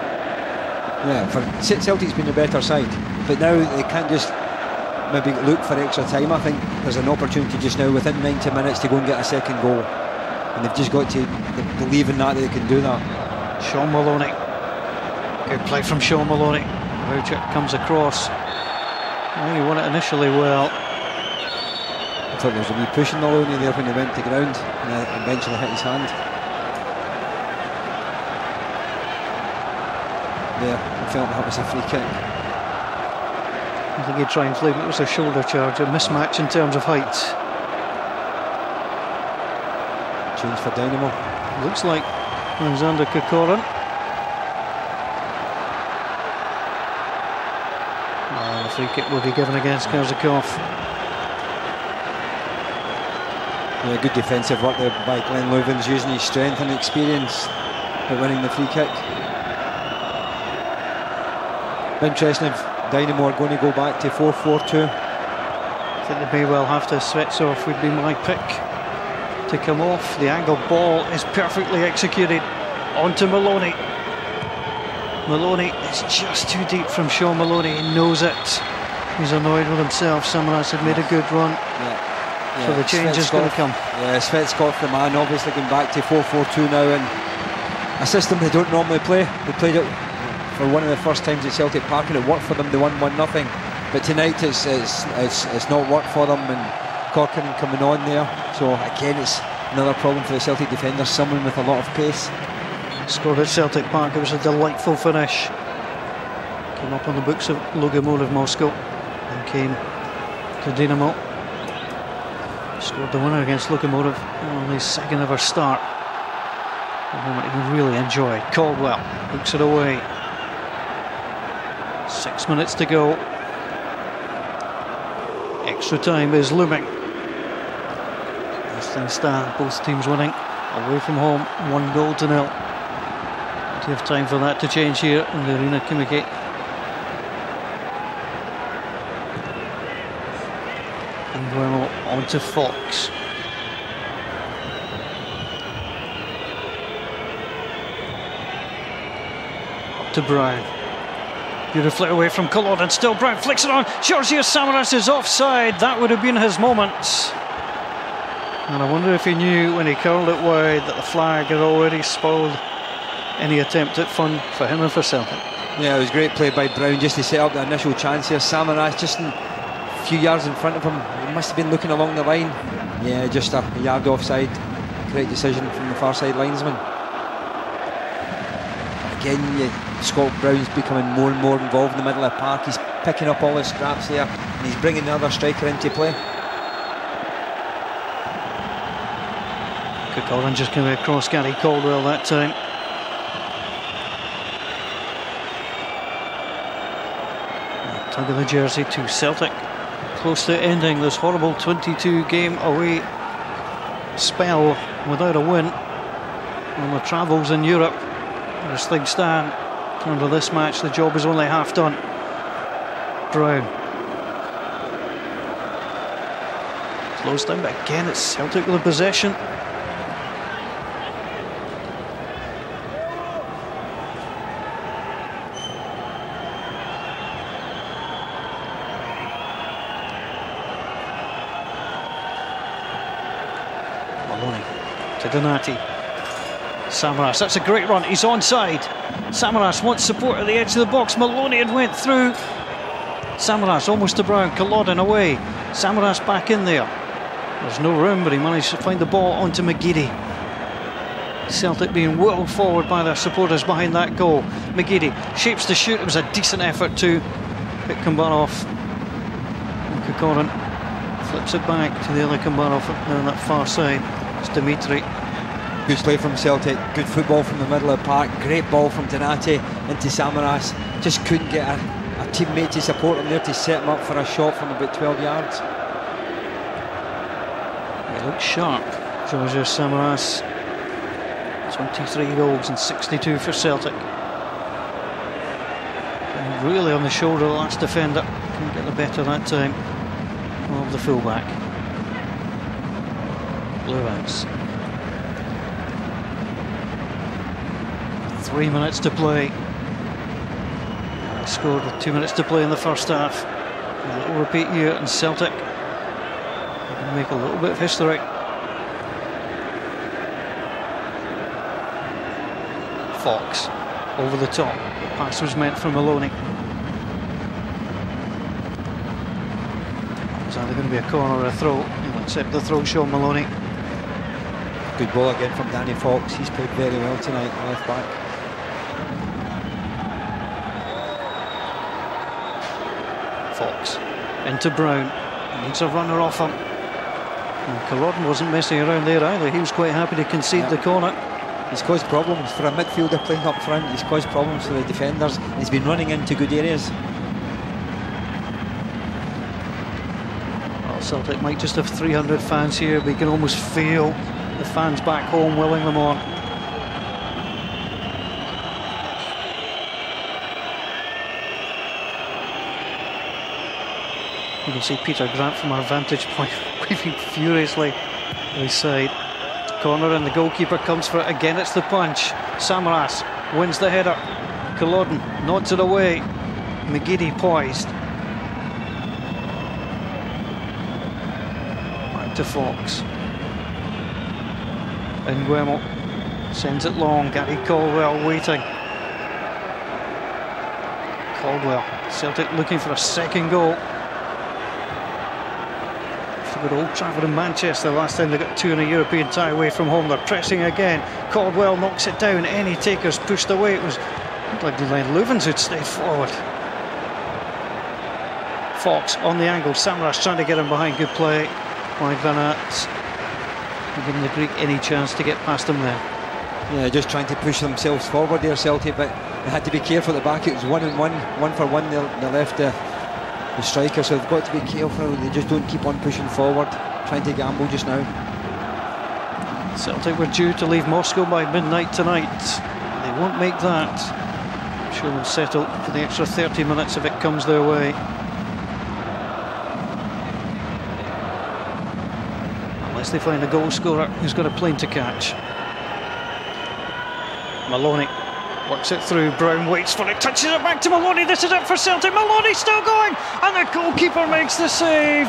Yeah, for Celtic's been the better side, but now they can't just maybe look for extra time. I think there's an opportunity just now within 90 minutes to go and get a second goal, and they've just got to believe in that they can do that. Sean Maloney. Good play from Sean Maloney. Wojciech comes across. Well, he won it initially well. I thought there was a wee push in Maloney there when he went to ground and eventually hit his hand. There, I felt that was a free kick. I think he'd try and claim it was a shoulder charge, a mismatch in terms of height. Change for Dinamo. Looks like Alexander Kokorin. The free kick will be given against Korzakov. Yeah, good defensive work there by Glenn Louvens, using his strength and experience at winning the free kick. Interesting if Dinamo are going to go back to 4-4-2. I think they may well have to. Svetsov would be my pick to come off. The angle ball is perfectly executed onto Maloney. Maloney is just too deep from Sean Maloney. He knows it. He's annoyed with himself. Samaras had made a good run. Yeah. So the change is going to come. Yeah, Svetsov, the man, obviously going back to 4-4-2 now, and a system they don't normally play. They played it for one of the first times at Celtic Park, and it worked for them. They won 1-0. But tonight it's not worked for them, and Corcoran coming on there. So again, it's another problem for the Celtic defenders. Someone with a lot of pace. Scored at Celtic Park. It was a delightful finish. Came up on the books of Lokomotiv Moscow and came to Dinamo. Scored the winner against Lokomotiv on his second ever start. A moment he really enjoyed. Caldwell hooks it away. 6 minutes to go. Extra time is looming. As things stand, both teams winning away from home, 1-0. Plenty of time for that to change here in the Arena Kimiki. And Bueno on to Fox. Up to Brown. Beautifully away from Culloden, still Brown flicks it on. Georgios Samaras is offside. That would have been his moment. And I wonder if he knew when he curled it wide that the flag had already spoiled any attempt at fun for him and for Celtic. Yeah, it was great play by Brown just to set up the initial chance here. Samaras just a few yards in front of him. He must have been looking along the line. Yeah, just a yard offside. Great decision from the far side linesman. Again, Scott Brown's becoming more and more involved in the middle of the park. He's picking up all his scraps there, and he's bringing the other striker into play. Culloden just came across Gary Caldwell that time. Tug of the jersey to Celtic. Close to ending this horrible 22-game away spell without a win on the travels in Europe. As things stand, under this match, the job is only half done. Brown. Close down, but again it's Celtic with the possession. Maloney to Donati. Samaras, that's a great run, he's onside. Samaras wants support at the edge of the box. Maloney had went through. Samaras almost to Brown, Culloden away. Samaras back in there. There's no room, but he managed to find the ball onto McGeady. Celtic being whirled forward by their supporters behind that goal. McGeady shapes to shoot. It was a decent effort to pick Kambarov. And Kokorin flips it back to the other Kambarov on that far side. It's Dimitri. Good play from Celtic, good football from the middle of the park, great ball from Donati into Samaras. Just couldn't get a teammate to support him there to set him up for a shot from about 12 yards. He looks sharp, Georgios Samaras. 23 goals and 62 for Celtic. And really on the shoulder of the last defender. Couldn't get the better that time of the fullback. Blue Eyes. 3 minutes to play. They scored with 2 minutes to play in the first half. A little repeat here, and Celtic can make a little bit of history. Fox over the top. The pass was meant for Maloney. It's either going to be a corner or a throw. He'll accept the throw, Sean Maloney. Good ball again from Danny Fox. He's played very well tonight, left back. Fox into Brown. He needs a runner off him. And Culloden wasn't messing around there either. He was quite happy to concede the corner. He's caused problems for a midfielder playing up front. He's caused problems for the defenders. He's been running into good areas. Well, Celtic might just have 300 fans here, but you can almost feel the fans back home willing them on. You can see Peter Grant from our vantage point waving furiously to his side. Corner and the goalkeeper comes for it again. It's the punch. Samaras wins the header. Culloden nods it away. McGeady poised. Back to Fox. Nguemo sends it long. Gary Caldwell waiting. Caldwell. Celtic looking for a second goal. At Old Trafford in Manchester last time they got two in a European tie away from home. They're pressing again. Caldwell knocks it down. Any takers pushed away. It was like Glenn Louvens who'd stayed forward. Fox on the angle. Samaras trying to get him behind. Good play by Van Aert. Giving the Greek any chance to get past him there. Yeah, just trying to push themselves forward there, Celtic, but they had to be careful at the back. It was 1-1 for one. They left the striker, so they've got to be careful. They just don't keep on pushing forward, trying to gamble just now. Celtic were due to leave Moscow by midnight tonight. They won't make that. I'm sure they'll settle for the extra 30 minutes if it comes their way. Unless they find a goal scorer who's got a plane to catch. Maloney works it through. Brown waits for it, touches it back to Maloney. This is it for Celtic. Maloney still going, and the goalkeeper makes the save.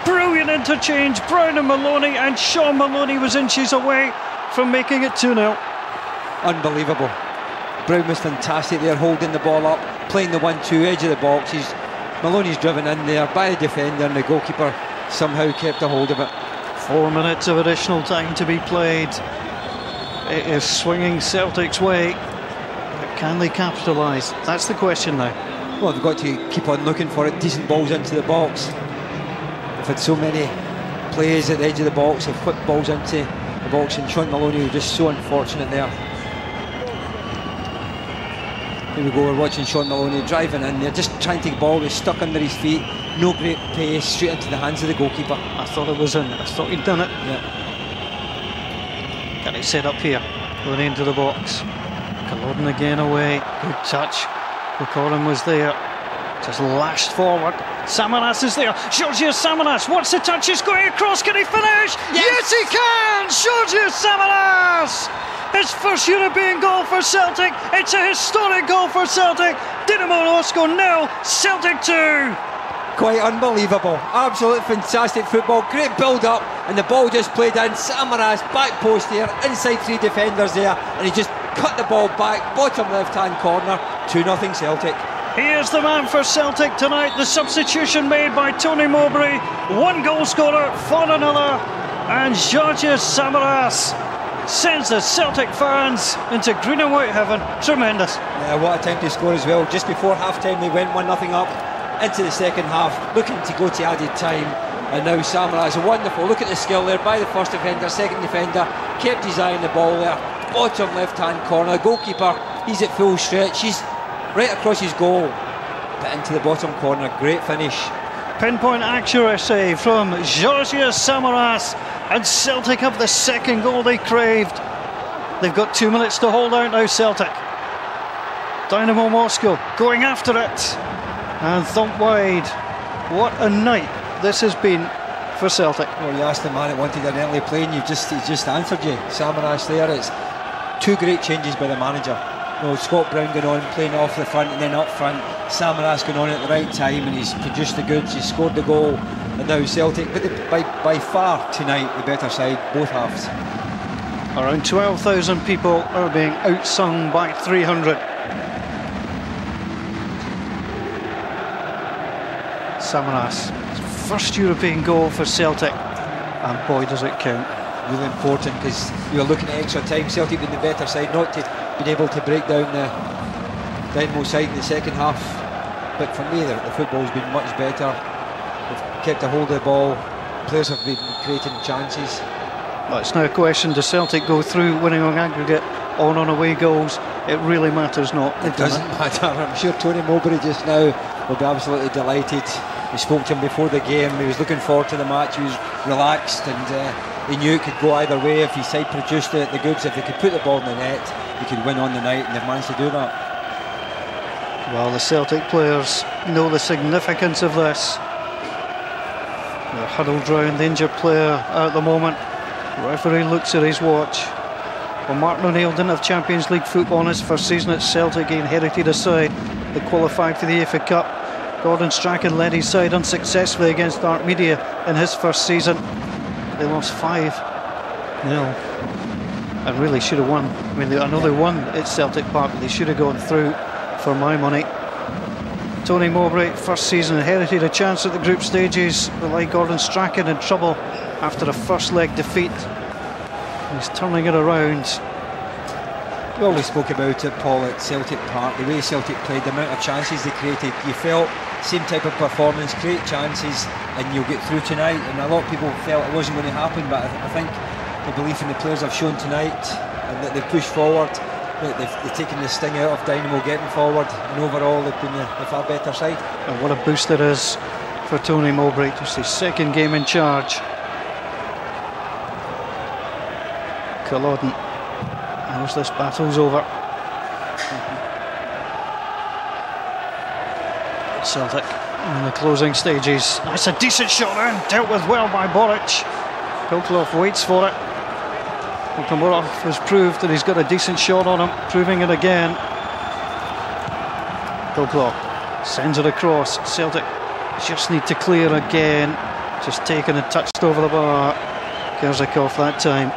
Brilliant interchange, Brown and Maloney, and Sean Maloney was inches away from making it 2-0. Unbelievable. Brown was fantastic there, holding the ball up, playing the 1-2 edge of the box. Maloney's driven in there by the defender, and the goalkeeper somehow kept a hold of it. 4 minutes of additional time to be played. It is swinging Celtic's way. Can they capitalise? That's the question now. Well, they've got to keep on looking for it. Decent balls into the box. They've had so many plays at the edge of the box. They've whipped balls into the box, and Sean Maloney was just so unfortunate there. Here we go, we're watching Sean Maloney driving in there, just trying to get the ball. He's stuck under his feet. No great pace, straight into the hands of the goalkeeper. I thought it was in. I thought he'd done it. Yeah. Can he set up here? Going into the box. Culloden again away. Good touch. Corcoran was there. Just lashed forward. Samaras is there. Georgios Samaras. What's the touch? He's going across. Can he finish? Yes, he can! Georgios Samaras! His first European goal for Celtic. It's a historic goal for Celtic. Dinamo Moscow 0, Celtic 2. Quite unbelievable. Absolute fantastic football. Great build-up, and the ball just played in. Samaras, back post there, inside three defenders there, and he just cut the ball back, bottom left-hand corner, 2-0 Celtic. He is the man for Celtic tonight. The substitution made by Tony Mowbray. One goal scorer for another, and Georgios Samaras sends the Celtic fans into green and white heaven. Tremendous. Yeah, what a time to score as well. Just before half-time they went 1-0 up into the second half, looking to go to added time, and now Samaras, wonderful. Look at the skill there by the first defender, second defender, kept his eye on the ball there, bottom left-hand corner. Goalkeeper, he's at full stretch, he's right across his goal, but into the bottom corner. Great finish. Pinpoint accuracy from Georgios Samaras, and Celtic have the second goal they craved. They've got 2 minutes to hold out now, Celtic. Dinamo Moscow going after it, and thump wide. What a night this has been for Celtic. Well, you asked the man that wanted an early play, and he's just answered you. Samaras there. It's two great changes by the manager. You know, Scott Brown going on, playing off the front, and then up front Samaras going on at the right time, and he's produced the goods. He's scored the goal, and now Celtic, but by far tonight the better side, both halves. Around 12,000 people are being outsung by 300. Samaras, first European goal for Celtic, and boy does it count. Really important, because you were looking at extra time. Celtic being the better side, not to been able to break down the Dinamo side in the second half, but for me the football's been much better. They've kept a hold of the ball, players have been creating chances. Well, it's now a question, does Celtic go through winning on aggregate on away goals? It really matters not. It doesn't matter. I'm sure Tony Mowbray just now will be absolutely delighted. We spoke to him before the game. He was looking forward to the match. He was relaxed, and he knew it could go either way. If his side produced the goods, if they could put the ball in the net, he could win on the night, and they've managed to do that. Well, the Celtic players know the significance of this. They're huddled round the injured player at the moment. The referee looks at his watch. Well, Martin O'Neill didn't have Champions League football in his first season at Celtic. He inherited a side that qualified for the FA Cup. Gordon Strachan led his side unsuccessfully against Artmedia in his first season. They lost 5-0 and really should have won. I mean, I know they won at Celtic Park, but they should have gone through for my money. Tony Mowbray, first season, inherited a chance at the group stages, but like Gordon Strachan, in trouble after a first leg defeat. He's turning it around. We always spoke about it, Paul, at Celtic Park, the way Celtic played, the amount of chances they created. You felt same type of performance, create chances, and you'll get through tonight. And a lot of people felt it wasn't going to happen, but I think the belief in the players have shown tonight, and that they've pushed forward. They've taken the sting out of Dinamo getting forward, and overall they've been the far better side. And what a boost it is for Tony Mowbray, just his second game in charge. Culloden knows this battle's over. Celtic in the closing stages. That's a decent shot in, dealt with well by Boric. Pilkloff waits for it. Well, Komorov has proved that he's got a decent shot on him, proving it again. Pilkloff sends it across. Celtic just need to clear again. Just taken and touched over the bar. Kerzakov that time.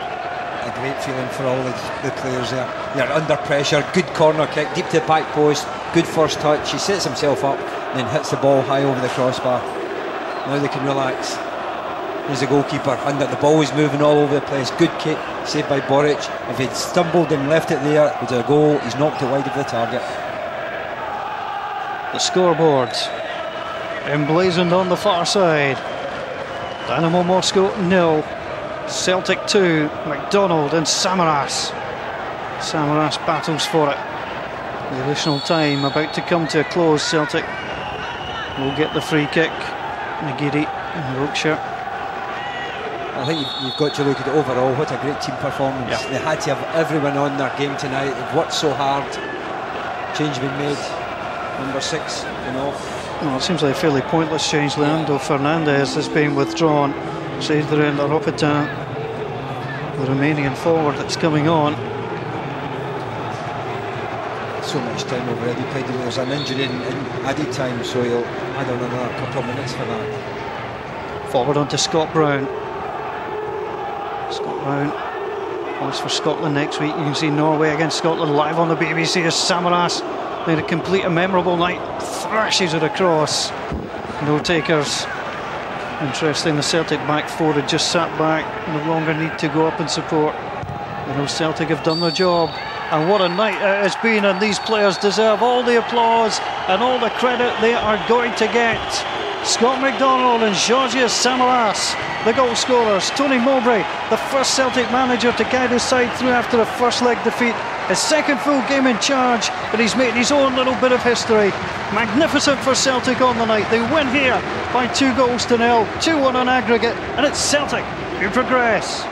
A great feeling for all the players there. They're under pressure. Good corner kick, deep to the back post. Good first touch. He sets himself up and then hits the ball high over the crossbar. Now they can relax. There's the goalkeeper. And the ball is moving all over the place. Good kick, saved by Boric. If he'd stumbled and left it there, it was a goal. He's knocked it wide of the target. The scoreboard emblazoned on the far side. Dinamo Moscow 0, Celtic 2, McDonald and Samaras. Samaras battles for it. The additional time about to come to a close. Celtic will get the free kick. Nagiri and Wiltshire. I think you've got to look at it overall. What a great team performance. Yeah. They had to have everyone on their game tonight. They've worked so hard. Change been made. Number 6 and off. Well, it seems like a fairly pointless change. Leandro Fernandez has been withdrawn. Cedric Laropitan, the Romanian forward that's coming on. So much time already played. There's an injury in added time, so he'll add on another couple of minutes for that. Forward onto Scott Brown. Scott Brown plays for Scotland next week. You can see Norway against Scotland live on the BBC as Samaras made a complete and memorable night. Thrashes it across. No takers. Interesting, the Celtic back four had just sat back. No longer need to go up and support. You know, Celtic have done their job. And what a night it has been, and these players deserve all the applause and all the credit they are going to get. Scott McDonald and Georgios Samaras, the goal scorers. Tony Mowbray, the first Celtic manager to guide his side through after a first leg defeat. His second full game in charge, but he's made his own little bit of history. Magnificent for Celtic on the night. They win here by 2-0, 2-1 on aggregate, and it's Celtic who progress.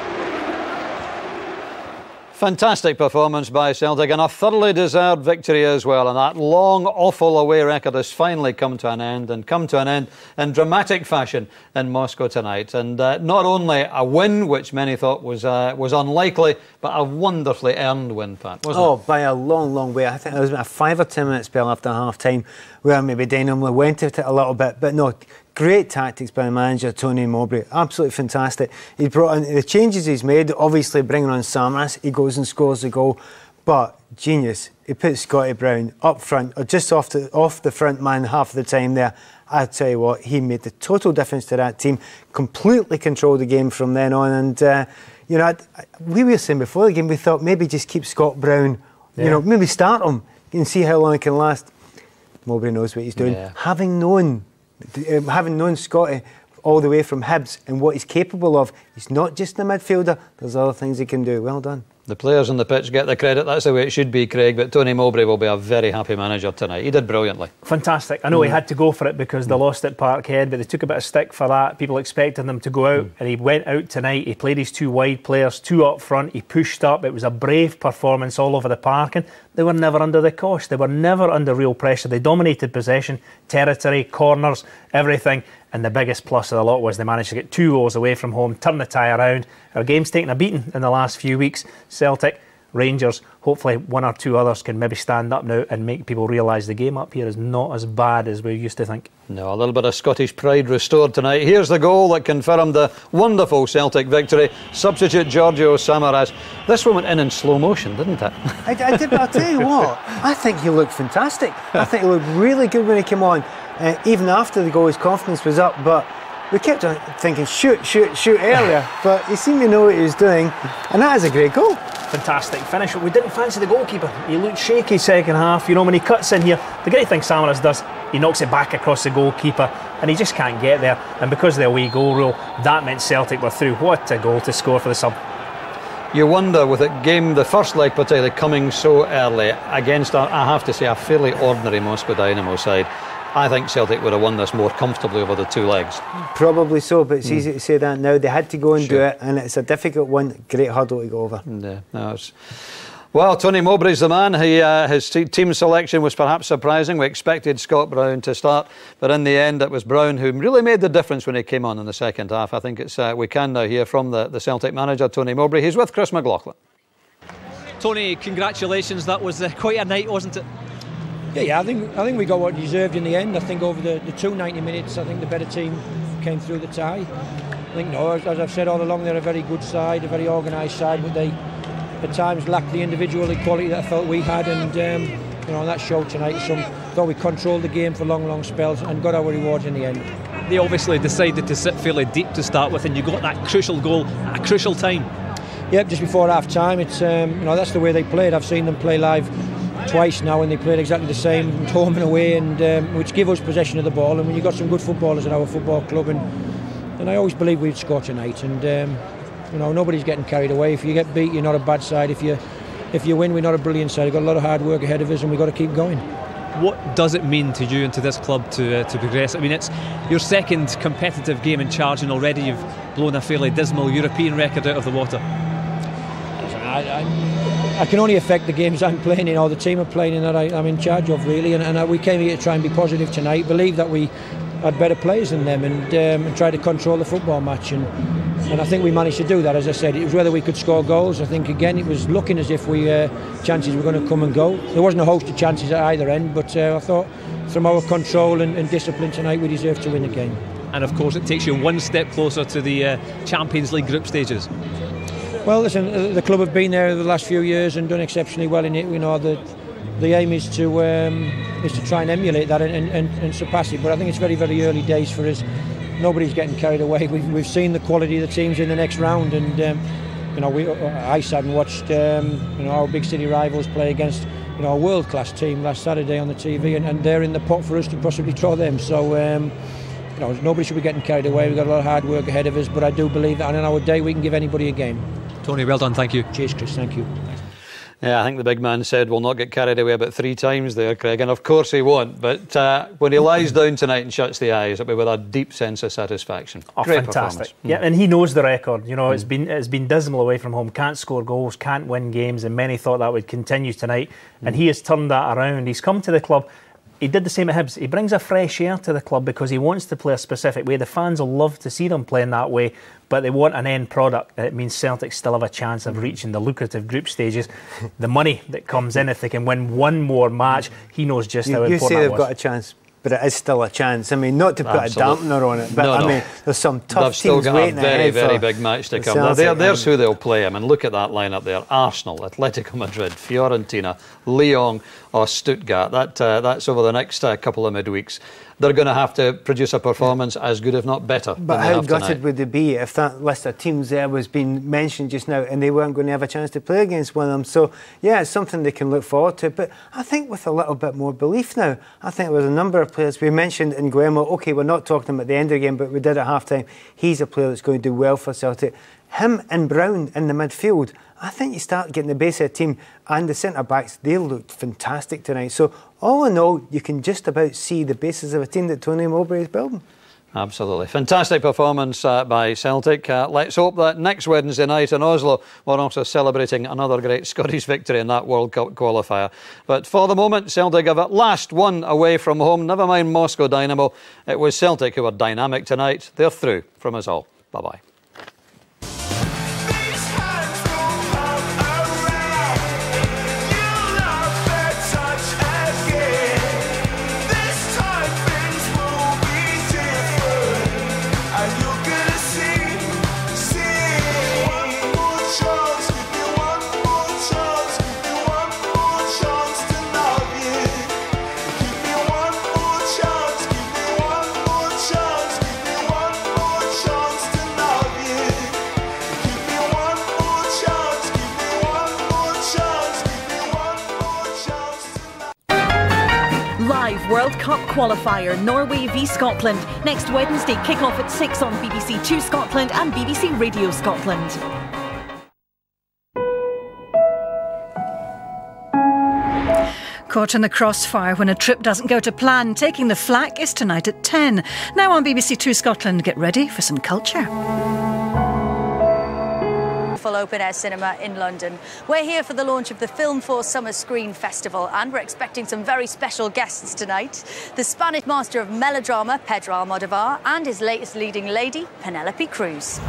Fantastic performance by Celtic, and a thoroughly deserved victory as well. And that long, awful away record has finally come to an end, and come to an end in dramatic fashion in Moscow tonight. And not only a win, which many thought was unlikely, but a wonderfully earned win, Pat, wasn't it? Oh, by a long, long way. I think there was a 5 or 10 minute spell after half-time where maybe Dinamo went at it a little bit, but no. Great tactics by the manager, Tony Mowbray. Absolutely fantastic. He brought in the changes he's made, obviously bringing on Samaras. He goes and scores the goal. But genius. He put Scotty Brown up front, or just off the front man half of the time there. I tell you what, he made the total difference to that team. Completely controlled the game from then on. And, you know, we were saying before the game, we thought maybe just keep Scott Brown, you know, maybe start him and see how long it can last. Mowbray knows what he's doing. Yeah. Having known Scotty all the way from Hibs and what he's capable of, he's not just a midfielder, there's other things he can do. Well done. The players on the pitch get the credit. That's the way it should be, Craig. But Tony Mowbray will be a very happy manager tonight. He did brilliantly. Fantastic. I know he had to go for it because they lost at Parkhead, but they took a bit of stick for that. People expected them to go out, and he went out tonight. He played his 2 wide players, 2 up front. He pushed up. It was a brave performance all over the park, and they were never under the cosh. They were never under real pressure. They dominated possession, territory, corners, everything. And the biggest plus of the lot was they managed to get 2 goals away from home, turn the tie around. Our game's taken a beating in the last few weeks. Celtic, Rangers, hopefully 1 or 2 others can maybe stand up now and make people realise the game up here is not as bad as we used to think. No, a little bit of Scottish pride restored tonight. Here's the goal that confirmed the wonderful Celtic victory. Substitute Giorgio Samaras. This one went in slow motion, didn't it? I did, but I'll tell you what, I think he looked fantastic. I think he looked really good when he came on. Even after the goal, his confidence was up, but we kept on thinking shoot earlier, but he seemed to know what he was doing, and that is a great goal. Fantastic finish. We didn't fancy the goalkeeper. He looked shaky second half. You know, when he cuts in here, the great thing Samaras does, he knocks it back across the goalkeeper, and he just can't get there. And because of the away goal rule, that meant Celtic were through. What a goal to score for the sub. You wonder, with the first leg particularly coming so early against, I have to say, a fairly ordinary Moskva Dinamo side, I think Celtic would have won this more comfortably over the 2 legs. Probably so, but it's easy to say that now. They had to go and do it, and it's a difficult one. Great hurdle to go over. Yeah, no, well, Tony Mowbray's the man. His team selection was perhaps surprising. We expected Scott Brown to start, but in the end it was Brown who really made the difference when he came on in the second half. I think we can now hear from the Celtic manager, Tony Mowbray. He's with Chris McLaughlin. Tony, congratulations. That was quite a night, wasn't it? Yeah, I think we got what we deserved in the end. I think over the 290 minutes, I think the better team came through the tie. I think, as I've said all along, they're a very good side, a very organised side, but they at times lacked the individual equality that I felt we had, and that showed tonight. I thought we controlled the game for long spells and got our rewards in the end. They obviously decided to sit fairly deep to start with, and you got that crucial goal at a crucial time. Yep, just before half time. It's that's the way they played. I've seen them play live twice now, and they played exactly the same, home and away, and which give us possession of the ball. And when you've got some good footballers at our football club, and I always believe we'd score tonight. And nobody's getting carried away. If you get beat, you're not a bad side. If you win, we're not a brilliant side. We've got a lot of hard work ahead of us, and we've got to keep going. What does it mean to you and to this club to progress? I mean, it's your second competitive game in charge, and already you've blown a fairly dismal European record out of the water. I can only affect the games I'm playing in, or the team are playing in, that I'm in charge of, really. And we came here to try and be positive tonight, believe that we had better players than them, and try to control the football match. And I think we managed to do that. As I said, it was whether we could score goals. I think again it was looking as if chances were going to come and go. There wasn't a host of chances at either end, but I thought from our control and discipline tonight, we deserved to win the game. And of course, it takes you one step closer to the Champions League group stages. Well, listen, the club have been there the last few years and done exceptionally well in it. The aim is to try and emulate that and surpass it. But I think it's very, very early days for us. Nobody's getting carried away. We've seen the quality of the teams in the next round, and I sat and watched our big city rivals play against a world-class team last Saturday on the TV, and they're in the pot for us to possibly draw them. So nobody should be getting carried away. We've got a lot of hard work ahead of us, but I do believe that on our day we can give anybody a game. Tony, well done, thank you. Cheers, Chris, thank you. Yeah, I think the big man said we'll not get carried away about 3 times there, Craig, and of course he won't. But when he lies down tonight and shuts the eyes, it'll be with a deep sense of satisfaction. Oh, great fantastic! Yeah, and he knows the record. It's been dismal away from home. Can't score goals, can't win games, and many thought that would continue tonight. And he has turned that around. He's come to the club. He did the same at Hibs. He brings a fresh air to the club because he wants to play a specific way. The fans will love to see them playing that way, but they want an end product. It means Celtic still have a chance of reaching the lucrative group stages. The money that comes in if they can win one more match, he knows just how important that was. You say they've got a chance, but it is still a chance. I mean, not to put a dampener on it, but I mean, there's some tough teams waiting ahead. They've still got a very, very big match to come. There's who they'll play. I mean, look at that lineup there. Arsenal, Atletico Madrid, Fiorentina, Lyon or Stuttgart. That's over the next couple of midweeks. They're going to have to produce a performance as good, if not better. But how gutted would they be if that list of teams there was being mentioned just now and they weren't going to have a chance to play against one of them? So, yeah, it's something they can look forward to. But I think with a little bit more belief now. I think there was a number of players. We mentioned in Guillermo, OK, we're not talking about the end of the game, but we did at half-time. He's a player that's going to do well for Celtic. him and Brown in the midfield, I think you start getting the base of the team, and the centre-backs, they looked fantastic tonight. So all in all, you can just about see the basis of a team that Tony Mowbray is building. Absolutely. Fantastic performance by Celtic. Let's hope that next Wednesday night in Oslo we're also celebrating another great Scottish victory in that World Cup qualifier. But for the moment, Celtic have at last won away from home. Never mind Moscow Dinamo. It was Celtic who were dynamic tonight. They're through from us all. Bye-bye. World Cup qualifier Norway v Scotland. Next Wednesday, kick-off at 6 on BBC Two Scotland and BBC Radio Scotland. Caught in the crossfire when a trip doesn't go to plan. Taking the Flak is tonight at 10. Now on BBC Two Scotland, get ready for some culture. Open air cinema in London. We're here for the launch of the Film 4 Summer Screen Festival, and we're expecting some very special guests tonight. The Spanish master of melodrama, Pedro Almodovar, and his latest leading lady, Penelope Cruz.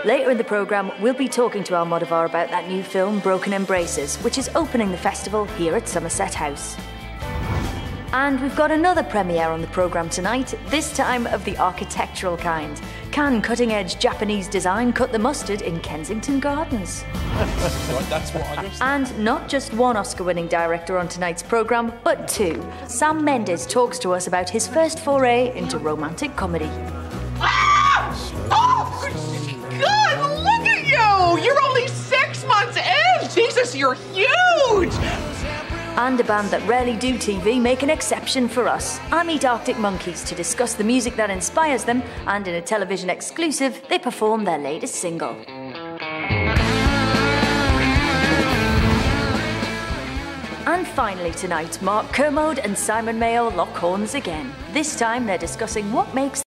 Later in the programme, we'll be talking to Almodovar about that new film, Broken Embraces, which is opening the festival here at Somerset House. And we've got another premiere on the programme tonight, this time of the architectural kind. Can cutting-edge Japanese design cut the mustard in Kensington Gardens? And not just one Oscar-winning director on tonight's programme, but two. Sam Mendes talks to us about his first foray into romantic comedy. Ah! Oh, God, look at you! You're only 6 months in! Jesus, you're huge! And a band that rarely do TV make an exception for us. I meet Arctic Monkeys to discuss the music that inspires them, and in a television exclusive, they perform their latest single. And finally tonight, Mark Kermode and Simon Mayo lock horns again. This time they're discussing what makes